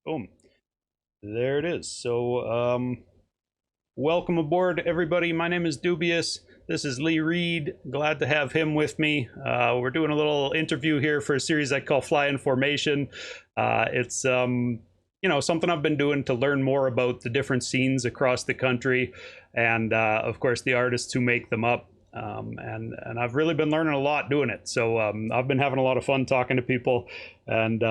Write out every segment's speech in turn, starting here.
Boom. There it is. Welcome aboard, everybody. My name is Doobyis. This is Lee Reed. Glad to have him with me. We're doing a little interview here for a series I call Fly in Formation. It's something I've been doing to learn more about the different scenes across the country, and of course the artists who make them up. And I've really been learning a lot doing it. So I've been having a lot of fun talking to people, and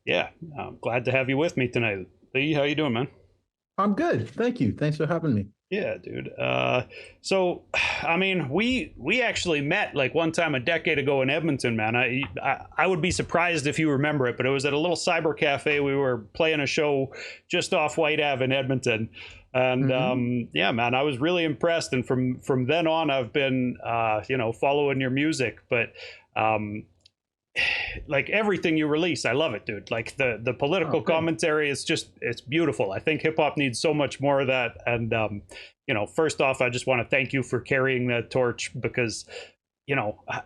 yeah, I'm glad to have you with me tonight. Lee, how you doing, man? I'm good. Thank you. Thanks for having me. Yeah, dude. I mean, we actually met like one time a decade ago in Edmonton, man. I would be surprised if you remember it, but it was at a little cyber cafe. We were playing a show just off White Ave in Edmonton, and yeah, man, I was really impressed. And from then on, I've been following your music, but like everything you release, I love it, dude. Like the political commentary is it's beautiful. I think hip hop needs so much more of that. And first off, I just want to thank you for carrying that torch, because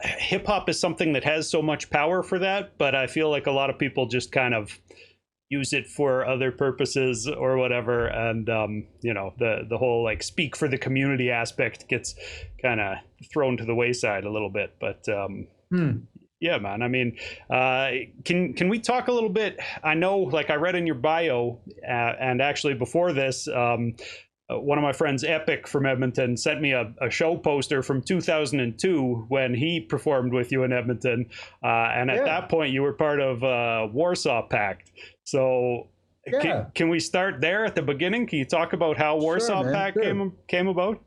hip hop is something that has so much power for that, but I feel like a lot of people just kind of use it for other purposes or whatever. And the whole like speak for the community aspect gets kind of thrown to the wayside a little bit. But yeah, man. I mean, can we talk a little bit? I know, like I read in your bio, and actually before this, one of my friends, Epic from Edmonton, sent me a show poster from 2002 when he performed with you in Edmonton, and at that point you were part of Warsaw Pack. So can we start there at the beginning? Can you talk about how Warsaw Pack came about?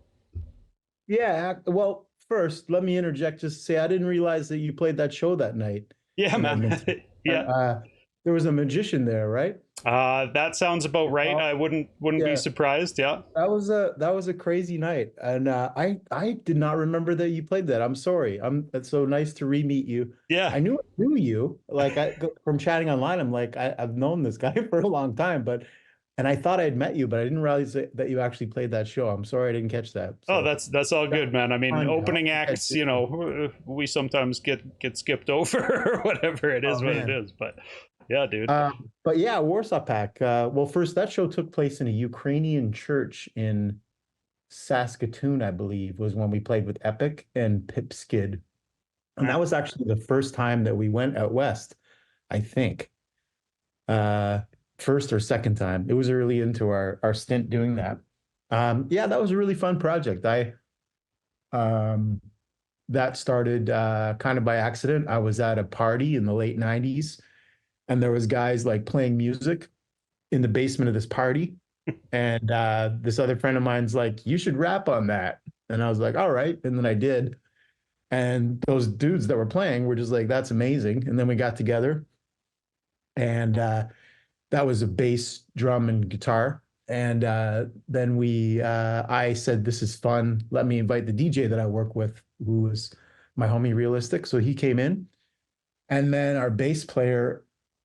Yeah. Well, first, let me interject just to say I didn't realize that you played that show that night. Yeah, man. Yeah. There was a magician there, right? That sounds about right. I wouldn't be surprised. Yeah. That was a crazy night, and I did not remember that you played that. I'm sorry. It's so nice to re-meet you. Yeah. I knew you like from chatting online. I'm like I've known this guy for a long time, and I thought I'd met you, but I didn't realize that you actually played that show. I'm sorry I didn't catch that. So, that's all good, man. I mean, opening acts, we sometimes get skipped over or whatever. It is what it is. But yeah, dude. But yeah, Warsaw Pack. Well, first, that show took place in a Ukrainian church in Saskatoon, I believe, was when we played with Epic and Pip Skid. And that was actually the first time that we went out west, I think. First or second time. It was early into our stint doing that. Yeah, that was a really fun project. That started kind of by accident. I was at a party in the late 90s, and there was guys like playing music in the basement of this party. And this other friend of mine's like, you should rap on that. And I was like, all right. And then I did. And those dudes that were playing were just like, that's amazing. And then we got together, and that was a bass, drum, and guitar. And then I said, this is fun. Let me invite the DJ that I work with, who was my homie Realistic. So he came in. And then our bass player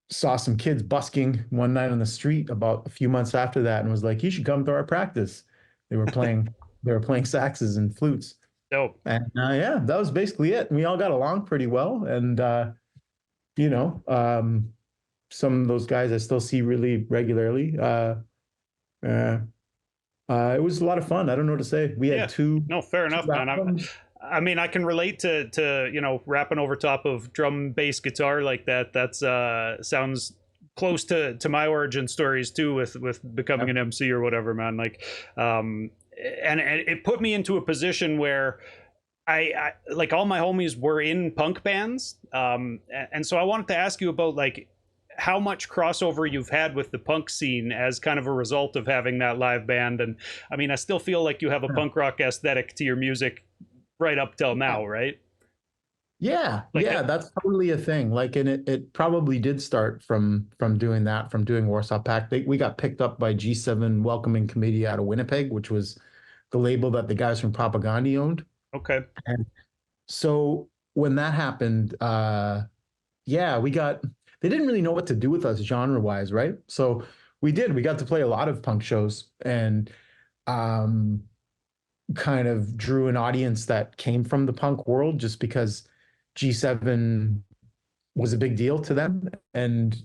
saw some kids busking one night on the street about a few months after that, and was like, you should come to our practice. They were playing saxes and flutes. Dope. And yeah, that was basically it. And we all got along pretty well. And some of those guys I still see really regularly. It was a lot of fun. I don't know what to say. We had two. No, fair enough, man. I mean, I can relate to rapping over top of drum, bass, guitar like that. That's sounds close to my origin stories too, with becoming an MC or whatever, man. Like, and it put me into a position where I like all my homies were in punk bands, and so I wanted to ask you about like how much crossover you've had with the punk scene as kind of a result of having that live band. And I mean, I still feel like you have a punk rock aesthetic to your music right up till now, right? Yeah, like, yeah, that's totally a thing. Like, and it probably did start from doing that, from doing Warsaw Pack. We got picked up by G7 Welcoming Committee out of Winnipeg, which was the label that the guys from Propaganda owned. Okay. And so when that happened, yeah, they didn't really know what to do with us genre-wise, right? So we got to play a lot of punk shows, and kind of drew an audience that came from the punk world, just because G7 was a big deal to them. And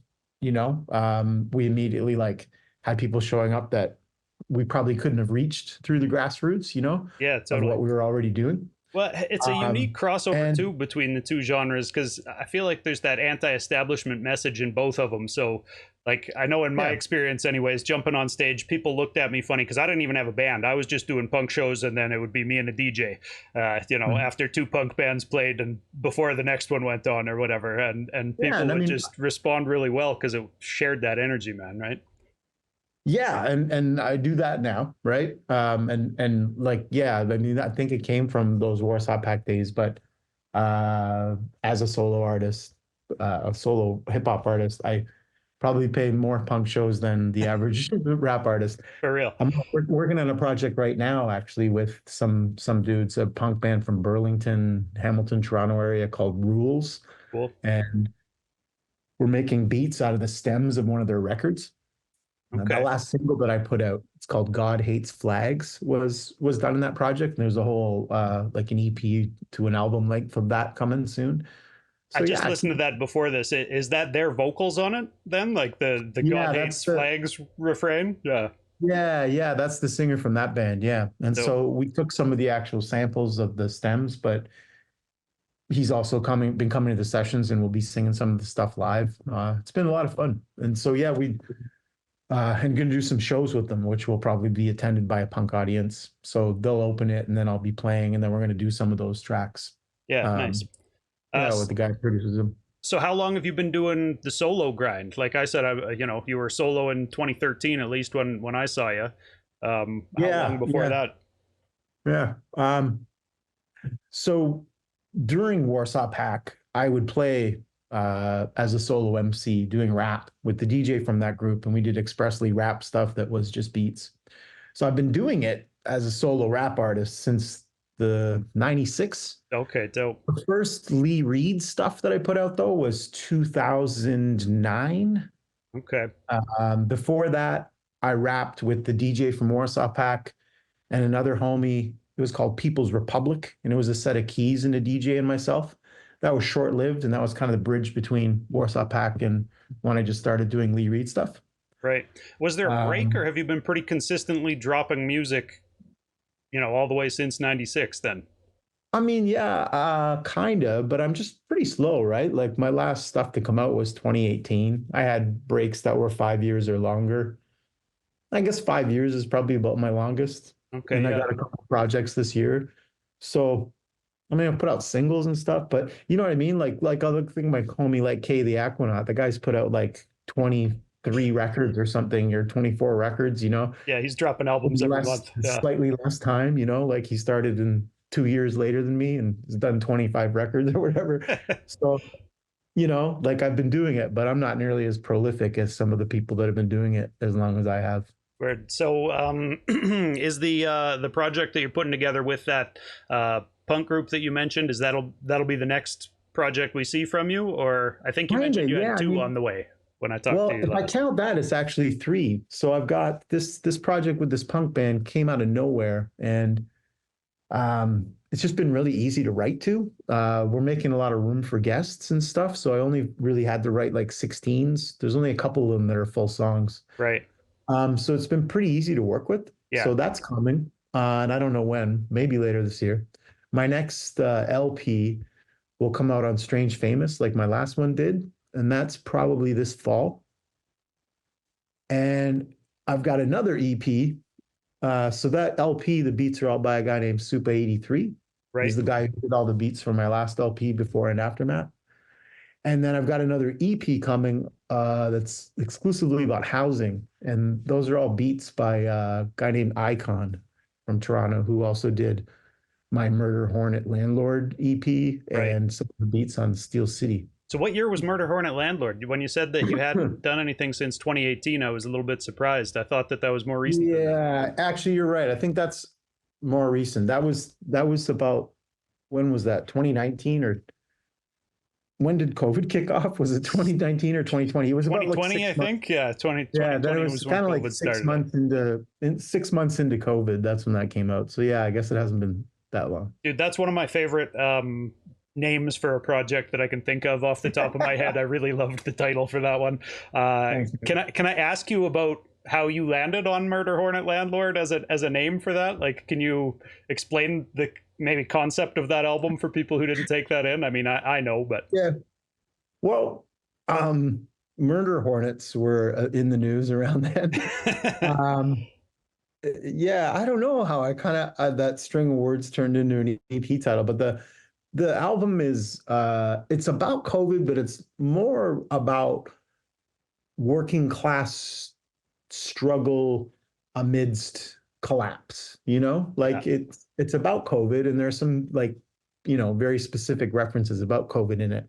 We immediately like had people showing up that we probably couldn't have reached through the grassroots, Yeah, of totally. what we were already doing. Well, it's a unique crossover And too between the two genres because I feel like there's that anti-establishment message in both of them. So, like, I know in my yeah, experience, anyways, jumping on stage, people looked at me funny because I didn't even have a band. I was just doing punk shows, and then it would be me and a DJ. mhm. After two punk bands played and before the next one went on or whatever, and Yeah, people and I would mean, just respond really well because it shared that energy, man. Right? yeah, and I do that now, right? And like, yeah, I mean, I think it came from those Warsaw Pack days, but as a solo artist, a solo hip hop artist, I probably pay more punk shows than the average rap artist. For real. I'm working on a project right now, actually, with some dudes, a punk band from Burlington, Hamilton, Toronto area called Rules, Cool. and we're making beats out of the stems of one of their records. And the Okay. last single that I put out, it's called "God Hates Flags," was done in that project. And there's a whole like an EP to an album length of that coming soon. I So just yeah, it's listened to that before this. Is that their vocals on it then? Like the God yeah, hates flags refrain? Yeah. yeah, that's the singer from that band. Yeah. And Dope. so we took some of the actual samples of the stems, but he's also been coming to the sessions and we'll be singing some of the stuff live. It's been a lot of fun. And so yeah, we and going to do some shows with them, which will probably be attended by a punk audience. So they'll open it and then I'll be playing and then we're going to do some of those tracks. Yeah, nice. Um, Uh, yeah, with the guy who produces them. so how long have you been doing the solo grind? Like I said, you were solo in 2013 at least when I saw you. How long Yeah, before yeah, that? yeah. So during Warsaw Pack, I would play as a solo MC doing rap with the DJ from that group, and we did expressly rap stuff that was just beats. So I've been doing it as a solo rap artist since the 96. Okay, dope. The first Lee Reed stuff that I put out though was 2009. Okay, Before that, I rapped with the DJ from Warsaw Pack and another homie. It was called People's Republic, and it was a set of keys and a DJ and myself. That was short lived, and that was kind of the bridge between Warsaw Pack and when I just started doing Lee Reed stuff. right. Was there a break, or Um, have you been pretty consistently dropping music, all the way since '96? Then. I mean, yeah, kind of, but I'm just pretty slow, right? Like my last stuff to come out was 2018. I had breaks that were 5 years or longer. I guess 5 years is probably about my longest. Okay, And I yeah, got a couple projects this year. So I mean, I put out singles and stuff, but you know what I mean? Like other thing, my homie like K the Aquanaut, the guy's put out like 23 records or something, or 24 records, yeah. He's dropping albums in every less, month. Yeah. slightly less time, like he started in 2 years later than me and has done 25 records or whatever. So, like I've been doing it, but I'm not nearly as prolific as some of the people that have been doing it as long as I have. Weird. So, is the project that you're putting together with that punk group that you mentioned, is that'll be the next project we see from you? Or I think you Kinda, mentioned you yeah. had I two mean, on the way when I talked to well, you if I last. count that, it's actually three. So I've got this project with this punk band came out of nowhere, and it's just been really easy to write to. We're making a lot of room for guests and stuff, so I only really had to write like 16s. There's only a couple of them that are full songs. Right. So it's been pretty easy to work with. Yeah. So that's coming, and I don't know when, maybe later this year. My next LP will come out on Strange Famous, like my last one did, and that's probably this fall. And I've got another EP. So that LP, the beats are all by a guy named Supa83. Right. He's the guy who did all the beats for my last LP, Before and Aftermath. And then I've got another EP coming that's exclusively about housing. And those are all beats by a guy named Icon from Toronto, who also did my Murder Hornet Landlord EP Right. and some of the beats on Steel City. So, what year was Murder Hornet Landlord? When you said that you hadn't done anything since 2018, I was a little bit surprised. I thought that was more recent than that. Yeah, actually, you're right. I think that's more recent. That was about, when was that? 2019, or when did COVID kick off? Was it 2019 or 2020? It was about like 2020, I 6 months. think. Yeah, 20, Yeah, then it 2020 was was when kind of like COVID six started. months into 6 months into COVID. That's when that came out. So yeah, I guess it hasn't been that long. Dude, that's one of my favorite names for a project that I can think of off the top of my head. I really loved the title for that one. Thanks, man. Can I ask you about how you landed on Murder Hornet Landlord as a name for that? Like, can you explain the maybe concept of that album for people who didn't take that in? I mean, I know, but Yeah. Well, murder hornets were in the news around then. Um, yeah, I don't know how I kind of that string of words turned into an EP title, but the album is it's about COVID, but it's more about working class struggle amidst collapse, you know? yeah, Like it's about COVID and there's some like, very specific references about COVID in it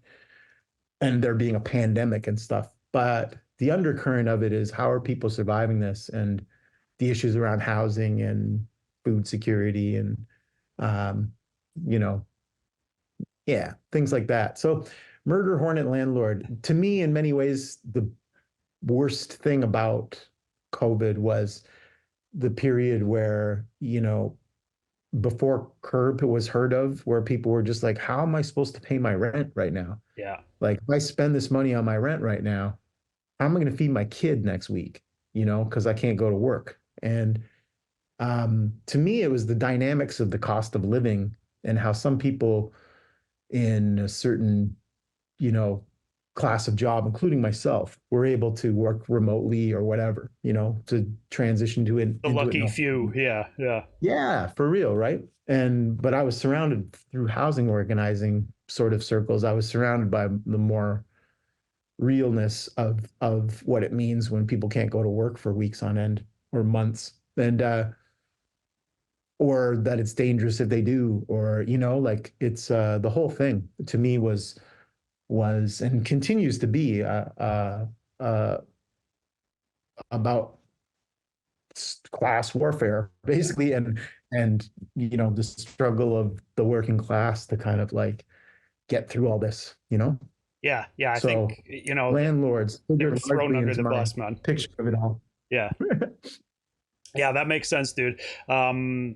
and there being a pandemic and stuff. But the undercurrent of it is how are people surviving this and the issues around housing and food security and um, you know, yeah, things like that. So Murder Hornet Landlord, to me, in many ways, the worst thing about COVID was the period where, before Curb was heard of, where people were just like, how am I supposed to pay my rent right now? yeah, Like, if I spend this money on my rent right now, how am I going to feed my kid next week? Because I can't go to work. And to me, it was the dynamics of the cost of living and how some people in a certain, you know, class of job, including myself, were able to work remotely or whatever, to transition to it the into it. lucky No, few. Yeah, yeah, yeah, for real, right? But I was surrounded through housing organizing sort of circles. I was surrounded by the more realness of what it means when people can't go to work for weeks on end or months, and or that it's dangerous if they do, or like it's the whole thing to me was and continues to be uh, about class warfare, basically, and the struggle of the working class to kind of like get through all this. yeah, yeah. I So think landlords they were figured thrown largely under into the my bus, man. picture of it all. Yeah. Yeah, that makes sense, dude. And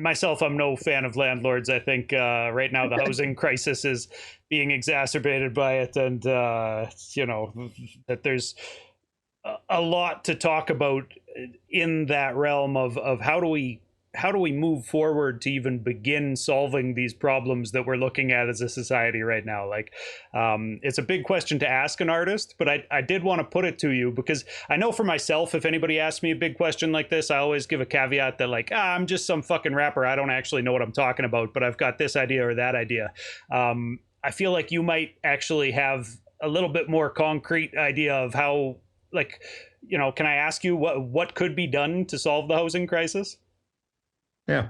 myself, I'm no fan of landlords. I think right now the housing crisis is being exacerbated by it, and that there's a lot to talk about in that realm of how do we move forward to even begin solving these problems that we're looking at as a society right now. Like, it's a big question to ask an artist, but I did want to put it to you because I know for myself, if anybody asks me a big question like this, I always give a caveat that like, I'm just some fucking rapper, I don't actually know what I'm talking about, but I've got this idea or that idea. I feel like you might actually have a little bit more concrete idea of how, like, can I ask you what could be done to solve the housing crisis? Yeah,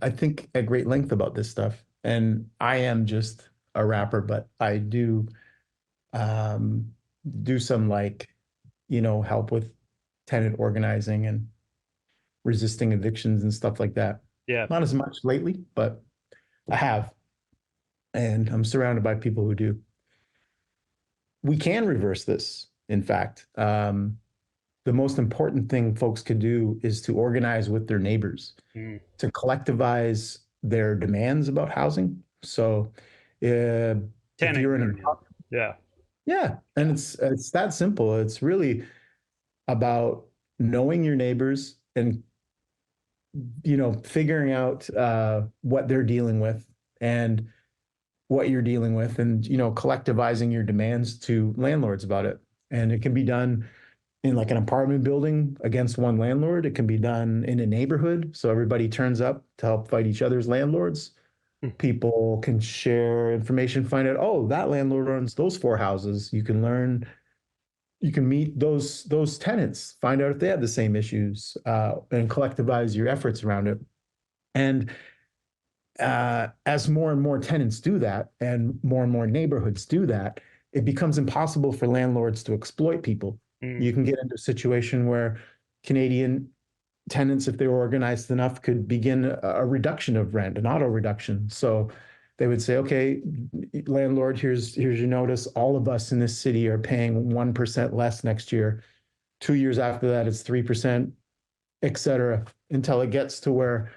I think at great length about this stuff, and I am just a rapper, but I um, do some like help with tenant organizing and resisting evictions and stuff like that. Yeah. Not as much lately, but I have, and I'm surrounded by people who do. We can reverse this. In fact, the most important thing folks could do is to organize with their neighbors, Mm. to collectivize their demands about housing. So, if Tenant you're in an union. Yeah. yeah, and it's that simple. It's really about knowing your neighbors and figuring out what they're dealing with and what you're dealing with, and collectivizing your demands to landlords about it. And it can be done in like an apartment building against one landlord. It can be done in a neighborhood, so everybody turns up to help fight each other's landlords. Mm. People can share information, find out, oh, that landlord owns those four houses. You can meet those tenants, find out if they have the same issues, and collectivize your efforts around it. And as more and more tenants do that, and more neighborhoods do that, it becomes impossible for landlords to exploit people. Mm. You can get into a situation where Canadian tenants, if they were organized enough, could begin a reduction of rent, an auto reduction. So they would say, okay, landlord, here's your notice. All of us in this city are paying 1% less next year. 2 years after that, it's 3%, et cetera, until it gets to where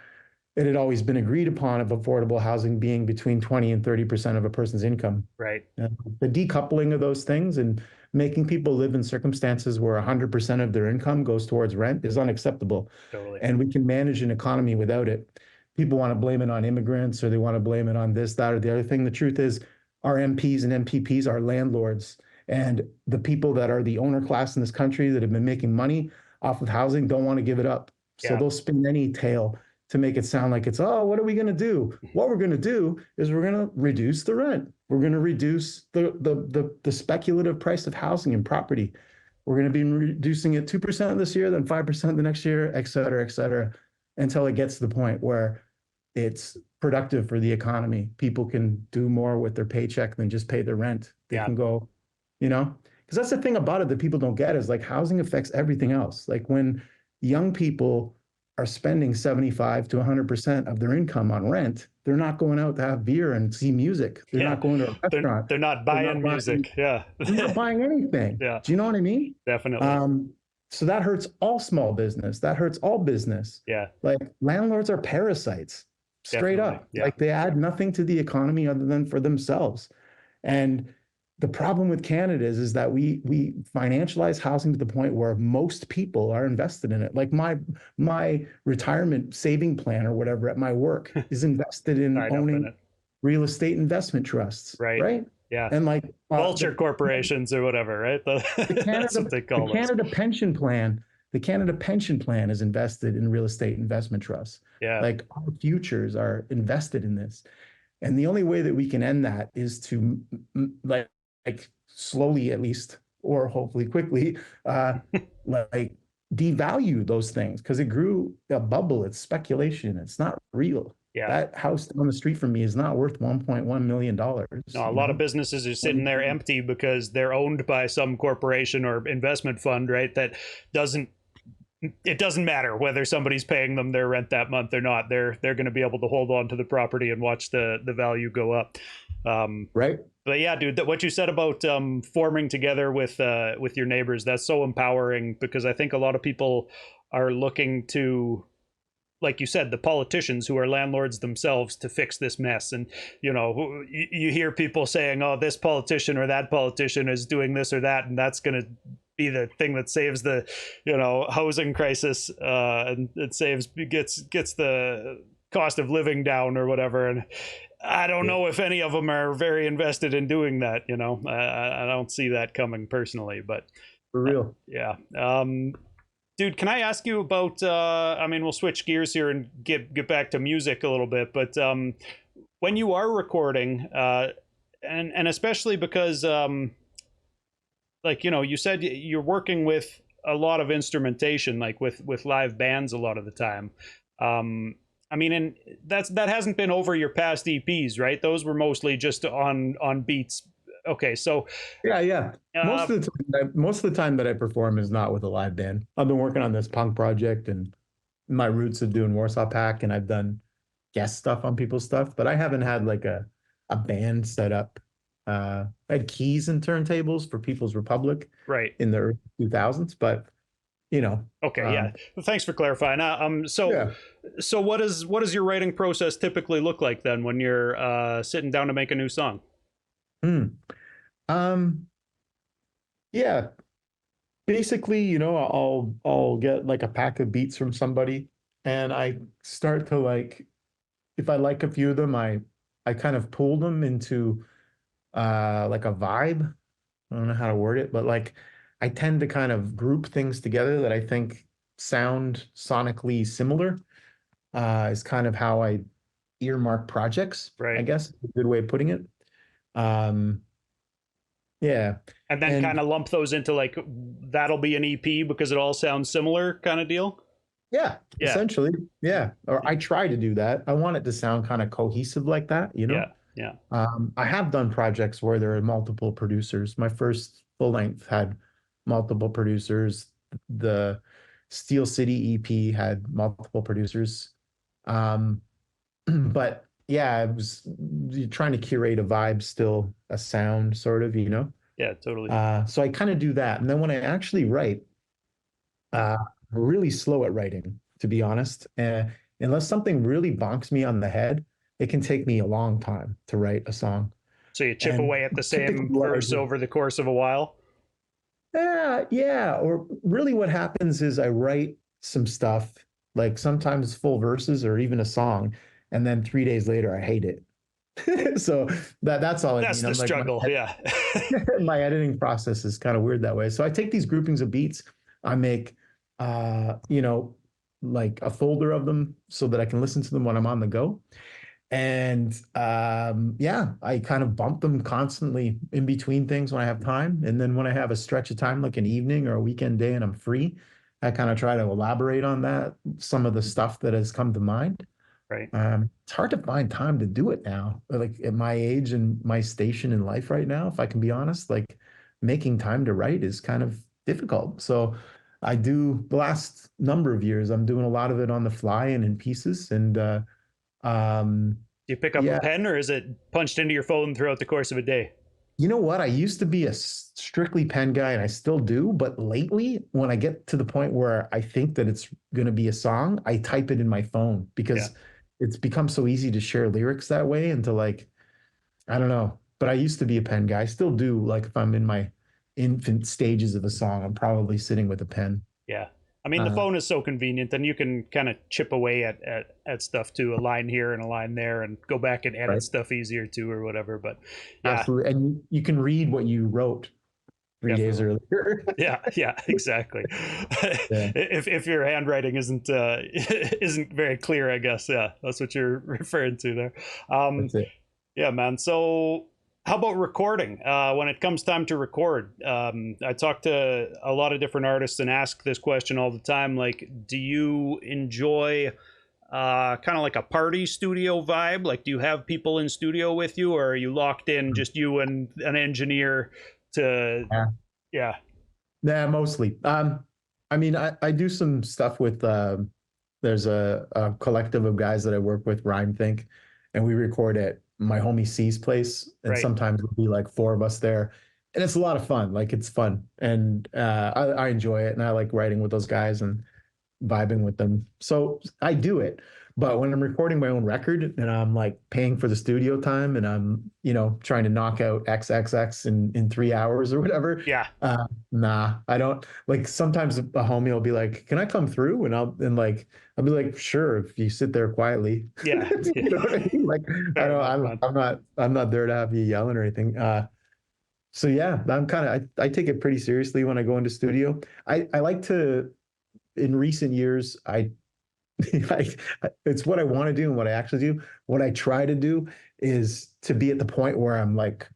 it had always been agreed upon of affordable housing being between 20 and 30% of a person's income. Right. The decoupling of those things and making people live in circumstances where 100% of their income goes towards rent is unacceptable. Totally. And we can manage an economy without it. People want to blame it on immigrants or they want to blame it on this, that, or the other thing. The truth is, our MPs and MPPs are landlords. And the people that are the owner class in this country that have been making money off of housing don't want to give it up. So Yeah. they'll spin any tale to make it sound like it's, oh, what are we going to do? What we're going to do is we're going to reduce the rent. We're going to reduce the speculative price of housing and property. We're going to be reducing it 2% this year, then 5% the next year, et cetera, until it gets to the point where it's productive for the economy. People can do more with their paycheck than just pay their rent. They can go, because that's the thing about it that people don't get is like housing affects everything else. Like when young people are spending 75 to 100% of their income on rent, they're not going out to have beer and see music. They're not going to a restaurant. They're not buying music. They're not buying anything. Yeah. Do you know what I mean? Definitely. So that hurts all small business. That hurts all business. Yeah. Like landlords are parasites, straight up. Yeah. Like they add nothing to the economy other than for themselves. And the problem with Canada is that we financialize housing to the point where most people are invested in it. Like my retirement saving plan or whatever at my work is invested in owning real estate investment trusts. Right. Yeah. And like vulture corporations or whatever, right? That's what they call the Canada pension plan. The Canada pension plan is invested in real estate investment trusts. Yeah. Like our futures are invested in this. And the only way that we can end that is to like slowly at least, or hopefully quickly, like devalue those things because it grew a bubble. It's speculation. It's not real. Yeah. That house down the street from me is not worth $1.1 million. No, a lot of businesses are sitting there empty because they're owned by some corporation or investment fund, right? That it doesn't matter whether somebody's paying them their rent that month or not. They're going to be able to hold on to the property and watch the value go up. Right. But yeah, dude, what you said about forming together with your neighbors, that's so empowering because I think a lot of people are looking to, like you said, the politicians who are landlords themselves to fix this mess. And, you hear people saying, oh, this politician or that politician is doing this or that, and that's going to be the thing that saves the, housing crisis, and it gets the cost of living down or whatever. And I don't know if any of them are very invested in doing that. I don't see that coming personally, but for real. Yeah. Dude, can I ask you about, we'll switch gears here and get back to music a little bit, but when you are recording, and especially because, you said you're working with a lot of instrumentation, like with live bands a lot of the time. And that hasn't been over your past EPs, right? Those were mostly just on beats. Okay, so yeah. Most of the time that I perform is not with a live band. I've been working on this punk project, and my roots of doing Warsaw Pack, and I've done guest stuff on people's stuff, but I haven't had like a band set up. I had keys and turntables for People's Republic, right, in the early 2000s, but Okay, yeah. Well, thanks for clarifying. So what does your writing process typically look like then when you're sitting down to make a new song? Yeah. Basically, I'll get like a pack of beats from somebody, and I start to if I like a few of them, I kind of pull them into like a vibe. I don't know how to word it, but I tend to kind of group things together that I think sound sonically similar. Is kind of how I earmark projects, right? I guess, a good way of putting it. Yeah. And then kind of lump those into that'll be an EP because it all sounds similar kind of deal? Yeah, essentially. Yeah. Or I try to do that. I want it to sound kind of cohesive like that, Yeah. I have done projects where there are multiple producers. My first full length had multiple producers. The Steel City EP had multiple producers. But yeah, I was trying to curate a vibe, still a sound sort of, Yeah, totally. So I kind of do that. And then when I actually write, really slow at writing, to be honest. unless something really bonks me on the head, it can take me a long time to write a song. So you chip And away at the typically same what I verse do, over the course of a while. yeah, yeah. Or really what happens is I write some stuff, like sometimes full verses or even a song, and then 3 days later I hate it. So that's all I That's mean. the I'm like struggle. Yeah. my editing process is kind of weird that way. So I take these groupings of beats, I make you know, like a folder of them so that I can listen to them when I'm on the go. And yeah, I kind of bump them constantly in between things when I have time. And then when I have a stretch of time, like an evening or a weekend day and I'm free, I kind of try to elaborate on that, some of the stuff that has come to mind. Right. It's hard to find time to do it now, like at my age and my station in life right now, if I can be honest, like making time to write is kind of difficult. So I do the last number of years, I'm doing a lot of it on the fly and in pieces. And um, Do you pick up a yeah, pen, or is it punched into your phone throughout the course of a day? you know what? I used to be a strictly pen guy and I still do, but lately, when I get to the point where I think that it's going to be a song, I type it in my phone Yeah. because it's become so easy to share lyrics that way and to like, I don't know. But I used to be a pen guy. I still do. Like if I'm in my infant stages of a song, I'm probably sitting with a pen. Yeah. I mean, the Uh, phone is so convenient, and you can kind of chip away at stuff too, a line here and a line there, and go back and edit right. stuff easier too, or whatever. But yeah, Absolutely. And you can read what you wrote 3 days definitely. earlier. Yeah, yeah, exactly. Yeah, If your handwriting isn't isn't very clear, I guess, yeah, that's what you're referring to there. Um, that's it. Yeah, man. So, how about recording? When it comes time to record, I talk to a lot of different artists and ask this question all the time. Like, do you enjoy kind of like a party studio vibe? Like, do you have people in studio with you, or are you locked in, just you and an engineer to, Yeah. yeah, Nah, mostly. I mean, I do some stuff with there's a collective of guys that I work with, Rhyme Think, and we record at my homie C's place. And right? sometimes it'll be like four of us there. And it's a lot of fun. Like it's fun. And I enjoy it and I like writing with those guys and vibing with them. So I do it. But when I'm recording my own record and I'm like paying for the studio time and I'm, trying to knock out XXX in 3 hours or whatever, Yeah, nah, I don't like sometimes a homie will be like, can I come through? And I'll be like, sure, if you sit there quietly. yeah, You know what I mean? Like I fair don't, enough, man. I'm not there to have you yelling or anything. So yeah, I take it pretty seriously when I go into studio. I like to in recent years, I, it's what I want to do and what I actually do. What I try to do is to be at the point where I'm like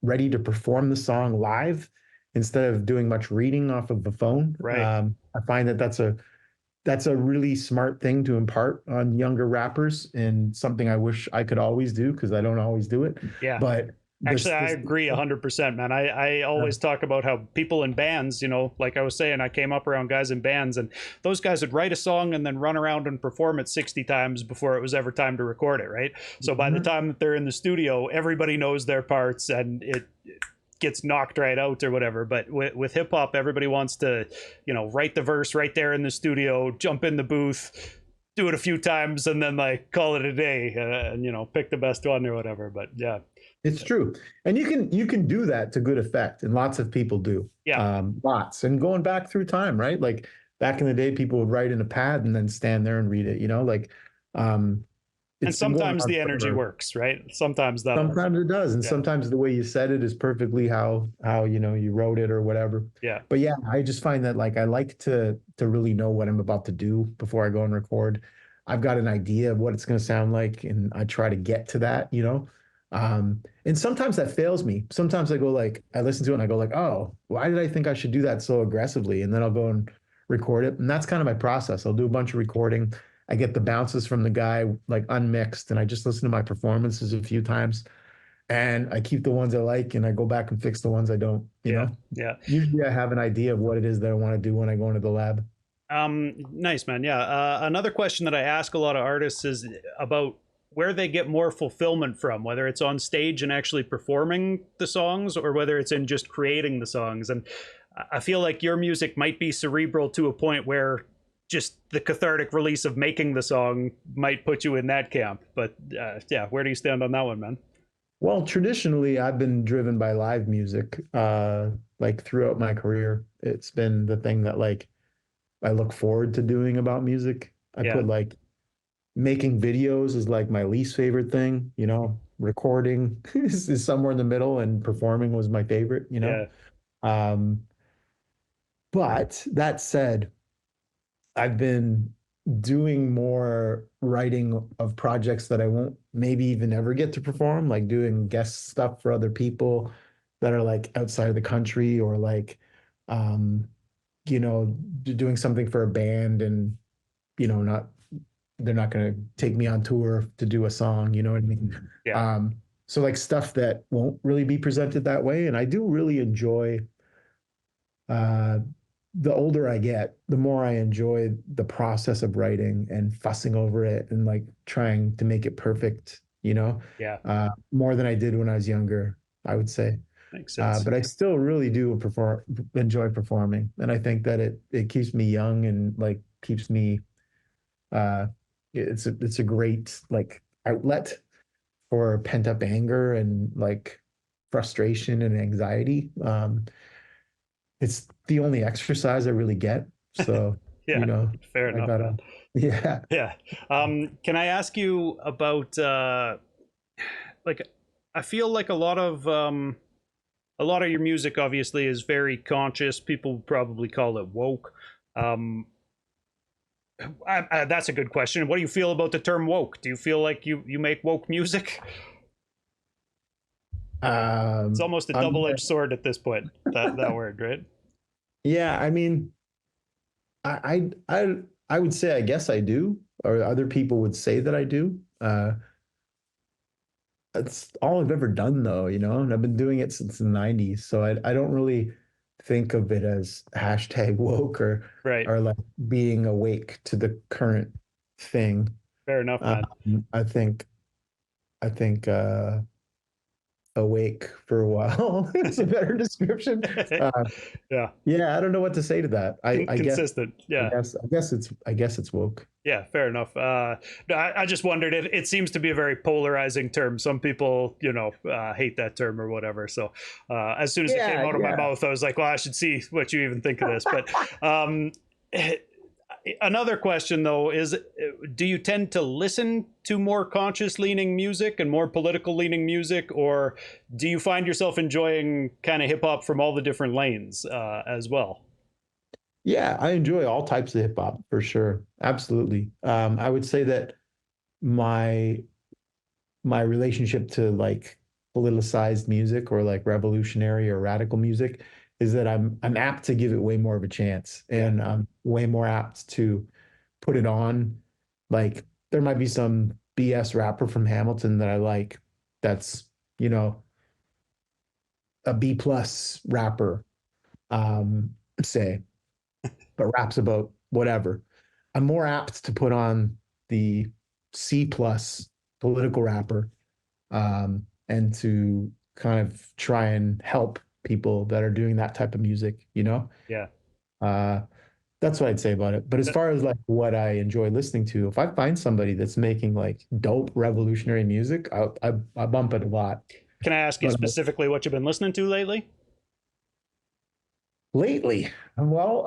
ready to perform the song live instead of doing much reading off of the phone. Right. I find that that's a really smart thing to impart on younger rappers and something I wish I could always do because I don't always do it. Yeah. But Actually, I this agree 100%, man. I always talk about how people in bands, like I was saying, I came up around guys in bands, and those guys would write a song and then run around and perform it 60 times before it was ever time to record it, right? So by the time that they're in the studio, everybody knows their parts and it gets knocked right out or whatever. But with hip hop, everybody wants to, write the verse right there in the studio, jump in the booth, do it a few times, and then like call it a day, and pick the best one or whatever. But yeah. It's true. And you can do that to good effect, and lots of people do. Yeah. Lots. And going back through time, right? Like back in the day, people would write in a pad and then stand there and read it, like um And it's been going sometimes on the energy forever. works, right? Sometimes that'll, Sometimes it does, and yeah, sometimes the way you said it is perfectly how you wrote it or whatever. yeah, But yeah, I just find that like I like to really know what I'm about to do before I go and record. I've got an idea of what it's going to sound like, and I try to get to that. And sometimes that fails me. Sometimes I go like I listen to it and I go like, oh, why did I think I should do that so aggressively? And then I'll go and record it, and that's kind of my process. I'll do a bunch of recording. I get the bounces from the guy like unmixed, and I just listen to my performances a few times, and I keep the ones I like, and I go back and fix the ones I don't. yeah, yeah. Usually I have an idea of what it is that I want to do when I go into the lab. Nice, man. Yeah. Another question that I ask a lot of artists is about where they get more fulfillment from, whether it's on stage and actually performing the songs, or whether it's in just creating the songs. And I feel like your music might be cerebral to a point where just the cathartic release of making the song might put you in that camp. But yeah, where do you stand on that one, man? Well, traditionally, I've been driven by live music, like throughout my career. It's been the thing that like I look forward to doing about music. I Yeah, put like making videos is like my least favorite thing, recording is somewhere in the middle and performing was my favorite. yeah, Um, but that said, I've been doing more writing of projects that I won't maybe even ever get to perform, like doing guest stuff for other people that are like outside of the country or like, um, doing something for a band and, not, they're not going to take me on tour to do a song, you know what I mean? yeah, So like stuff that won't really be presented that way. And I do really enjoy uh, the older I get, the more I enjoy the process of writing and fussing over it and like trying to make it perfect, yeah. more than I did when I was younger, I would say. Makes sense. But I still really do enjoy performing. And I think that it keeps me young and like keeps me, uh, it's a great like outlet for pent up anger and like frustration and anxiety. It's the only exercise I really get. So, you Yeah, know, fair I enough, man. gotta, yeah. Yeah. Can I ask you about like I feel like a lot of your music obviously is very conscious. People probably call it woke. Um, that's a good question. What do you feel about the term woke? Do you feel like you make woke music? It's almost a I'm, double-edged sword at this point. That word, right? yeah, I mean, I would say I guess I do, or other people would say that I do. That's all I've ever done though, and I've been doing it since the 90s. So I don't really think of it as hashtag woke Right. or like being awake to the current thing. Fair enough, Um, man. I think awake for a while is a better description. Uh, Yeah. yeah, I don't know what to say to that. I guess Consistent. Yeah. I guess it's woke. Yeah, fair enough. No, I just wondered. It seems to be a very polarizing term. Some people, hate that term or whatever. So as soon as it came Yeah, out of my yeah. mouth, I was like, well, I should see what you even think of this. But um, another question, though, is do you tend to listen to more conscious leaning music and more political leaning music, or do you find yourself enjoying kind of hip hop from all the different lanes as well? Yeah, I enjoy all types of hip hop for sure. Absolutely. I would say that my my relationship to like politicized music or like revolutionary or radical music is that I'm apt to give it way more of a chance Yeah. and I'm way more apt to put it on. Like there might be some BS rapper from Hamilton that I like that's, you know, a B plus rapper, um, say, but raps about whatever. I'm more apt to put on the C plus political rapper, and to kind of try and help people that are doing that type of music. Yeah. Uh, that's what I'd say about it. But as far as like what I enjoy listening to, if I find somebody that's making like dope revolutionary music, I bump it a lot. Can I ask you But specifically what you've been listening to lately? lately, well,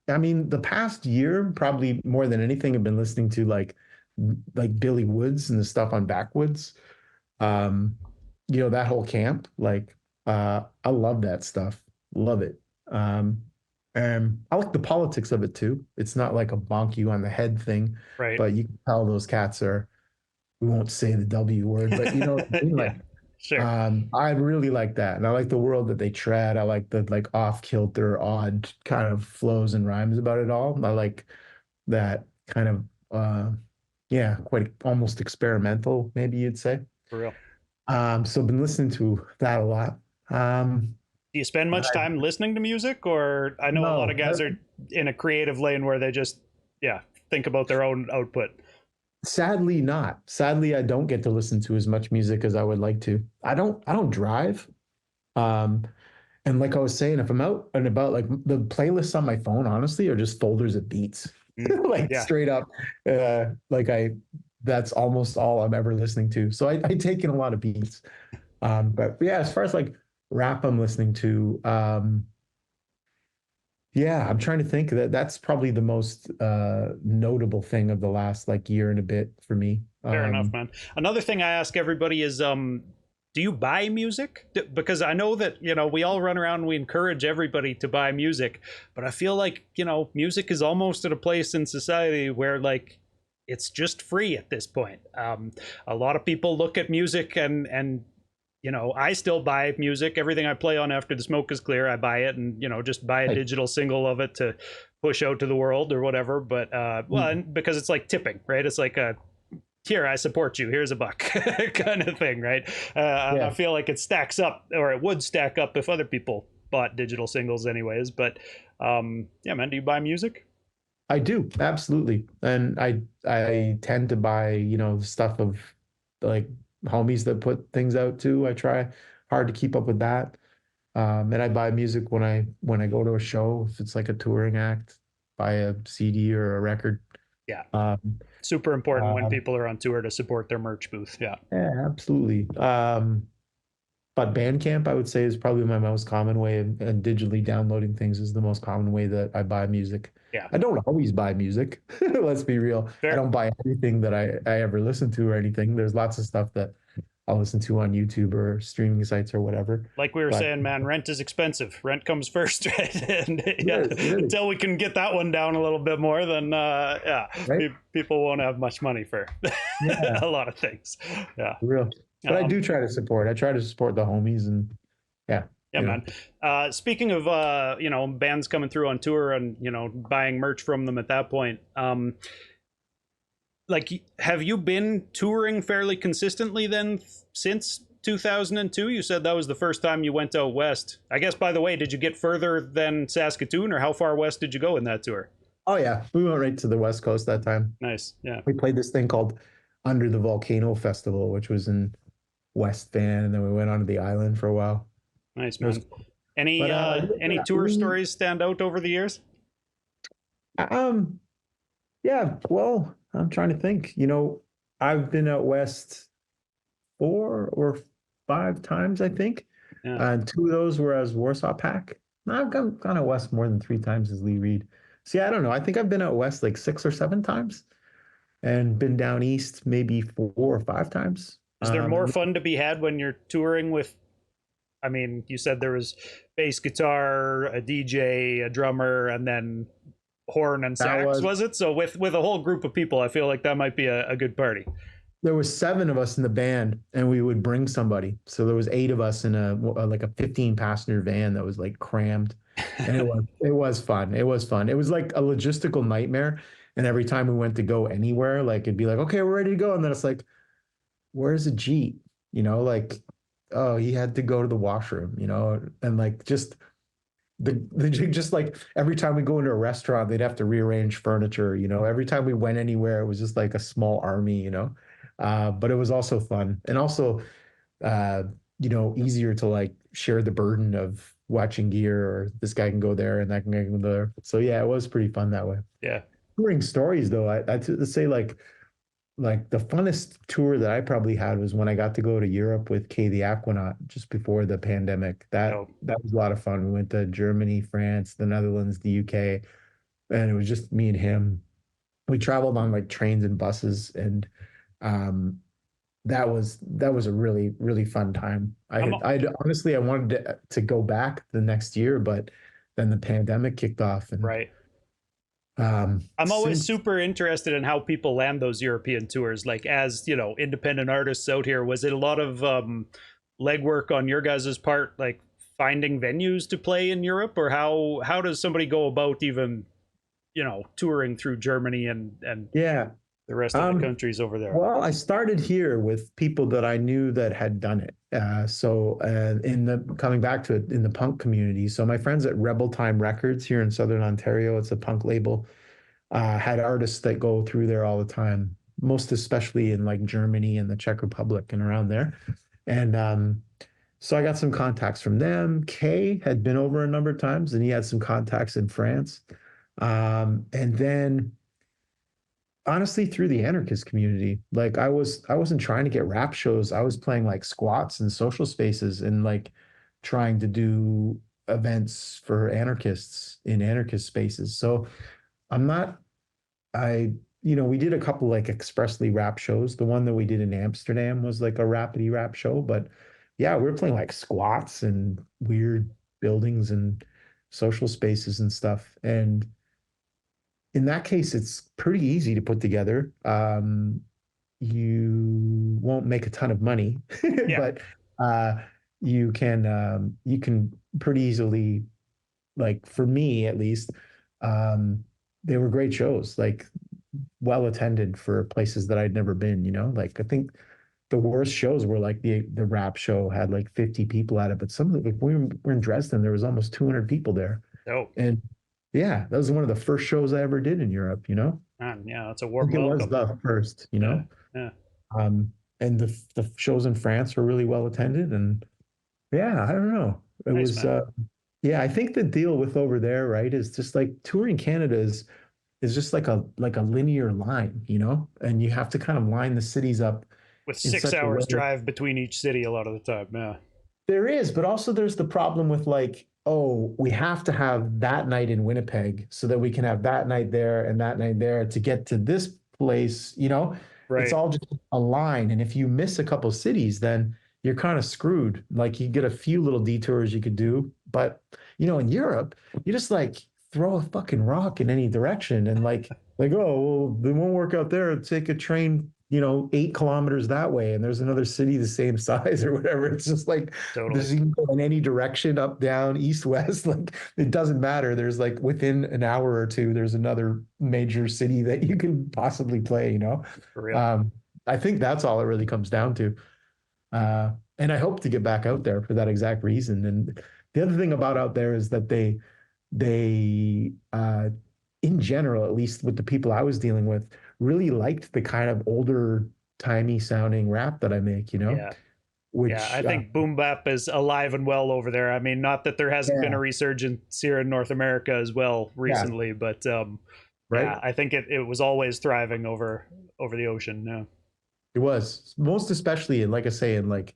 I mean, the past year, probably more than anything, I've been listening to like Billy Woods and the stuff on Backwoods. Um, that whole camp, like I love that stuff. Love it. Um, and I like the politics of it too. It's not like a bonk you on the head thing, Right. but you can tell those cats are, we won't say the W word, but you know what I mean? Yeah. Like, Sure. I really like that. And I like the world that they tread. I like the like off-kilter, odd kind of flows and rhymes about it all. I like that kind of yeah, quite almost experimental, maybe you'd say. For real. So I've been listening to that a lot. Um, Do you spend much time listening to music, or I know a lot of no, guys are in a creative lane where they just, yeah, think about their own output. sadly not. Sadly, I don't get to listen to as much music as I would like to. I don't drive. Um, And like I was saying, if I'm out and about, like the playlists on my phone, honestly, are just folders of beats, Mm. like Yeah, straight up. Like that's almost all I'm ever listening to. So I take in a lot of beats. But yeah, as far as like rap I'm listening to, yeah, I'm trying to think that that's probably the most notable thing of the last like year and a bit for me. fair enough, man. Another thing I ask everybody is, do you buy music? Because I know that, we all run around and we encourage everybody to buy music, but I feel like, music is almost at a place in society where like it's just free at this point. A lot of people look at music and I still buy music. Everything I play on After the Smoke is Clear, I buy it and, just buy a Like, digital single of it to push out to the world or whatever. But, well, and because it's like tipping, right? It's like a, here, I support you, here's a buck kind of thing, right? I yeah, feel like it stacks up, or it would stack up if other people bought digital singles anyways. But yeah, man, do you buy music? I do absolutely, and I tend to buy stuff of like homies that put things out too. I try hard to keep up with that. And I buy music when I go to a show. If it's like a touring act, buy a CD or a record. Yeah, Um, super important when um, people are on tour to support their merch booth. Yeah. yeah, absolutely. But Bandcamp, I would say, is probably my most common way, and digitally downloading things is the most common way that I buy music. Yeah, I don't always buy music. Let's be real. I fair. don't buy everything that I ever listen to or anything. There's lots of stuff that I'll listen to on YouTube or streaming sites or whatever. Like we were But saying, man, rent is expensive. Rent comes first, right? And it yeah, is, it is, until we can get that one down a little bit more, then yeah, right? people won't have much money for Yeah, a lot of things. Yeah. for real. But I Um, do try to support. I try to support the homies and yeah, yeah, you know. man. Speaking of bands coming through on tour and buying merch from them at that point, like, have you been touring fairly consistently then since 2002? You said that was the first time you went out west. I guess, by the way, did you get further than Saskatoon, or how far west did you go in that tour? Oh yeah, we went right to the West Coast that time. Nice. Yeah. We played this thing called Under the Volcano Festival, which was in West Van, and then we went onto the island for a while. Nice, It was man. cool. Any But any yeah, tour stories stand out over the years? um yeah, well, I'm trying to think. I've been out west 4 or 5 times, I think. Yeah. And two of those were as Warsaw Pack. No, I've gone out west more than 3 times as Lee Reed. See, I don't know. I think I've been out west like 6 or 7 times and been down east maybe 4 or 5 times. Is there more And fun to be had when you're touring with, I mean, you said there was bass guitar, a DJ, a drummer, and then horn and that sax, was was it? So with a whole group of people, I feel like that might be a good party. there was 7 of us in the band, and we would bring somebody. So there was 8 of us in like a 15-passenger van that was like crammed, and it was fun. It was fun. It was like a logistical nightmare. And every time we went to go anywhere, like it'd be like, okay, we're ready to go, and then it's like, where's a Jeep? Like, oh, he had to go to the washroom, and like just like every time we go into a restaurant, they'd have to rearrange furniture. Every time we went anywhere, it was just like a small army. But it was also fun, and also uh, easier to like share the burden of watching gear, or this guy can go there and that guy can go there. So yeah, it was pretty fun that way. Yeah. Touring stories though, I'd say like the funnest tour that I probably had was when I got to go to Europe with Kay the Aquanaut just before the pandemic. That Oh, that was a lot of fun. We went to Germany, France, the Netherlands, the UK, and it was just me and him. We traveled on like trains and buses, and um, that was a really really fun time. I'm I honestly I wanted to go back the next year, but then the pandemic kicked off, and right. I'm always since super interested in how people land those European tours. Like, as independent artists out here, was it a lot of legwork on your guys' part, like finding venues to play in Europe, or how does somebody go about even touring through Germany and yeah. the rest of the Um, countries over there? Well, I started here with people that I knew that had done it. In the coming back to it in the punk community. So my friends at Rebel Time Records here in Southern Ontario, it's a punk label, had artists that go through there all the time, most especially in like Germany and the Czech Republic and around there. And So I got some contacts from them. Kay had been over a number of times and he had some contacts in France. And then honestly through the anarchist community, like I wasn't trying to get rap shows. I was playing like squats and social spaces and like trying to do events for anarchists in anarchist spaces. So I'm not I, we did a couple like expressly rap shows. The one that we did in Amsterdam was like a rapidy rap show, but yeah, we were playing like squats and weird buildings and social spaces and stuff. And in that case, it's pretty easy to put together. You won't make a ton of money, Yeah. but uh, you can pretty easily, like for me at least, um, they were great shows. Like well attended for places that I'd never been, Like I think the worst shows were like the rap show had like 50 people at it, but some of the, like, we were in Dresden, there was almost 200 people there. Oh, And yeah, that was one of the first shows I ever did in Europe, man, yeah, that's a I warm think it was welcome. the first, Yeah, yeah, Um, and the shows in France were really well attended. And yeah, I don't know. It nice, was man. yeah, I think the deal with over there, right, is just like touring Canada is just like a linear line, and you have to kind of line the cities up With in six such a hours way. drive between each city a lot of the time. Yeah, There is, but also there's the problem with like, oh, we have to have that night in Winnipeg so that we can have that night there and that night there to get to this place, It's right. all just a line. And if you miss a couple cities, then you're kind of screwed. Like you get a few little detours you could do, but in Europe, you just like throw a fucking rock in any direction and like, oh, well, it won't work out there. Take a train, 8 kilometers that way, and there's another city the same size or whatever. It's just like Totally. there's you can go in any direction, up, down, east, west. Like it doesn't matter. There's like within an hour or two, there's another major city that you can possibly play. For real. Um, I think that's all it really comes down to. And I hope to get back out there for that exact reason. And the other thing about out there is that they in general, at least with the people I was dealing with, really liked the kind of older timey sounding rap that I make, Yeah. Yeah, I which think boom bap is alive and well over there. I mean, not that there hasn't been a yeah, resurgence here in North America as well yeah, recently, but right. yeah, I think it was always thriving over the ocean. Yeah, It was most especially in, like I say, in like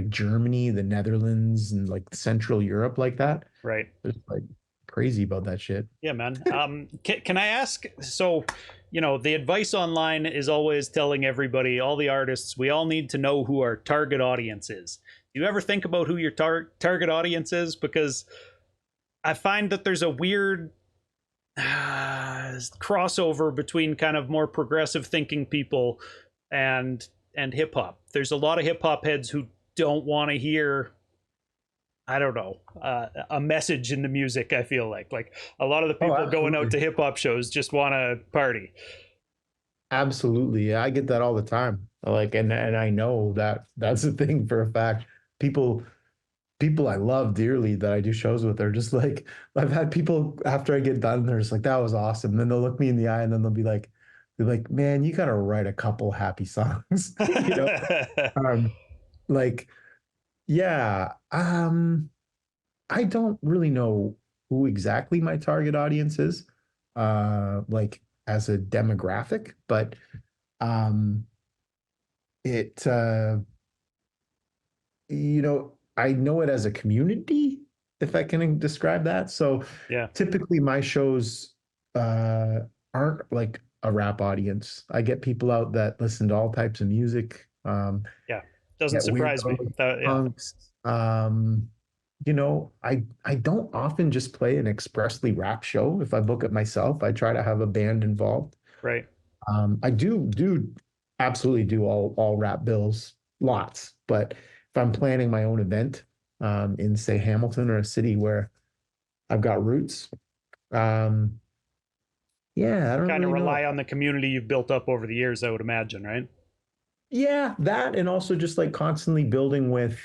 Germany, the Netherlands, and like Central Europe, like that. right. There's like crazy about that shit. Yeah, man. Can I ask? So, the advice online is always telling everybody, all the artists, we all need to know who our target audience is. Do you ever think about who your target audience is? Because I find that there's a weird crossover between kind of more progressive thinking people and hip hop. There's a lot of hip hop heads who don't want to hear, I don't know, a message in the music. I feel like a lot of the Oh, people going out absolutely. to hip hop shows just want to party. Absolutely. Yeah, I get that all the time. Like, and I know that that's a thing for a fact. People people I love dearly that I do shows with are just like I've had people after I get done, they're just like, that was awesome. Then they'll look me in the eye and then they're like, man, you gotta write a couple happy songs. Um, like, yeah. I don't really know who exactly my target audience is, like as a demographic, but um it I know it as a community, if I can describe that. So Yeah, typically my shows uh aren't like a rap audience. I get people out that listen to all types of music, yeah, doesn't get surprise me. weirdos, Yeah, punks. I don't often just play an expressly rap show. If I book it myself, I try to have a band involved. right. I do absolutely do all rap bills, lots. But if I'm planning my own event, in say Hamilton or a city where I've got roots, um, yeah, I don't Kind of really know. rely on the community you've built up over the years, I would imagine, right? Yeah, that and also just like constantly building with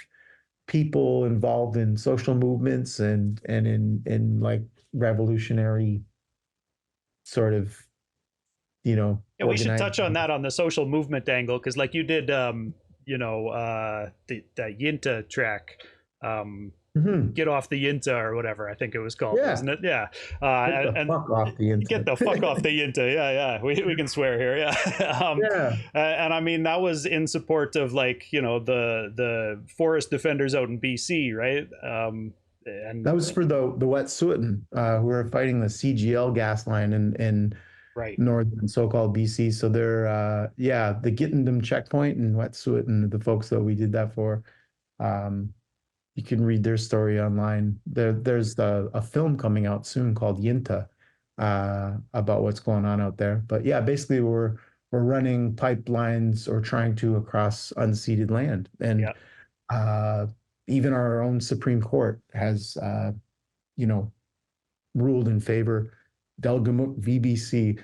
people involved in social movements and in like revolutionary sort of, Yeah, we should touch on organizing. that on the social movement angle because, like, you did the Yinta track, um, Mhm. get off the Yinta or whatever I think it was called, Yeah. wasn't it? Yeah. Get the And fuck off the get internet. the fuck off the Yinta. Yeah, yeah. We can swear here. Yeah. Yeah. And I mean that was in support of like the forest defenders out in BC, right? And That was for the Wet'suwet'en, who were fighting the CGL gas line in right. northern so-called BC. So they're yeah, the Gittenden checkpoint and Wet'suwet'en, the folks that we did that for. Um, you can read their story online. There's a film coming out soon called Yinta, about what's going on out there. But yeah, basically we're running pipelines or trying to across unceded land. And Yeah. uh, even our own Supreme Court has you know, ruled in favor, Delgamuukw VBC,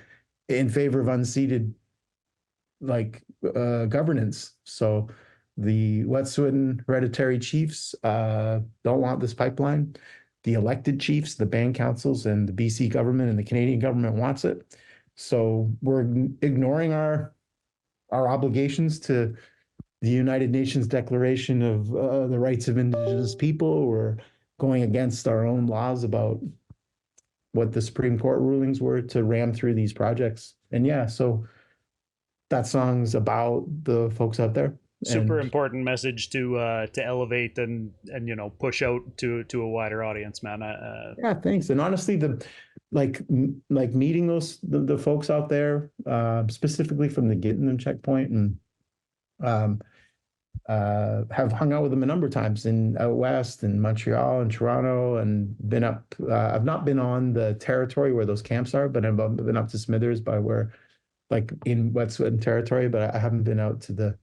in favor of unceded like governance. So the Wet'suwet'en hereditary chiefs don't want this pipeline. The elected chiefs, the band councils, and the BC government and the Canadian government wants it. So we're ignoring our obligations to the United Nations Declaration of the Rights of Indigenous People. We're going against our own laws about what the Supreme Court rulings were to ram through these projects. And yeah, so that song's about the folks out there. Super And important message to elevate and push out to a wider audience, man. yeah, thanks. And honestly, like meeting the folks out there, specifically from the Gittenden checkpoint, and um, have hung out with them a number of times in out west, in Montreal and Toronto, and been up. I've not been on the territory where those camps are, but I've been up to Smithers by where, like in Wet'suwet'en territory, but I haven't been out to the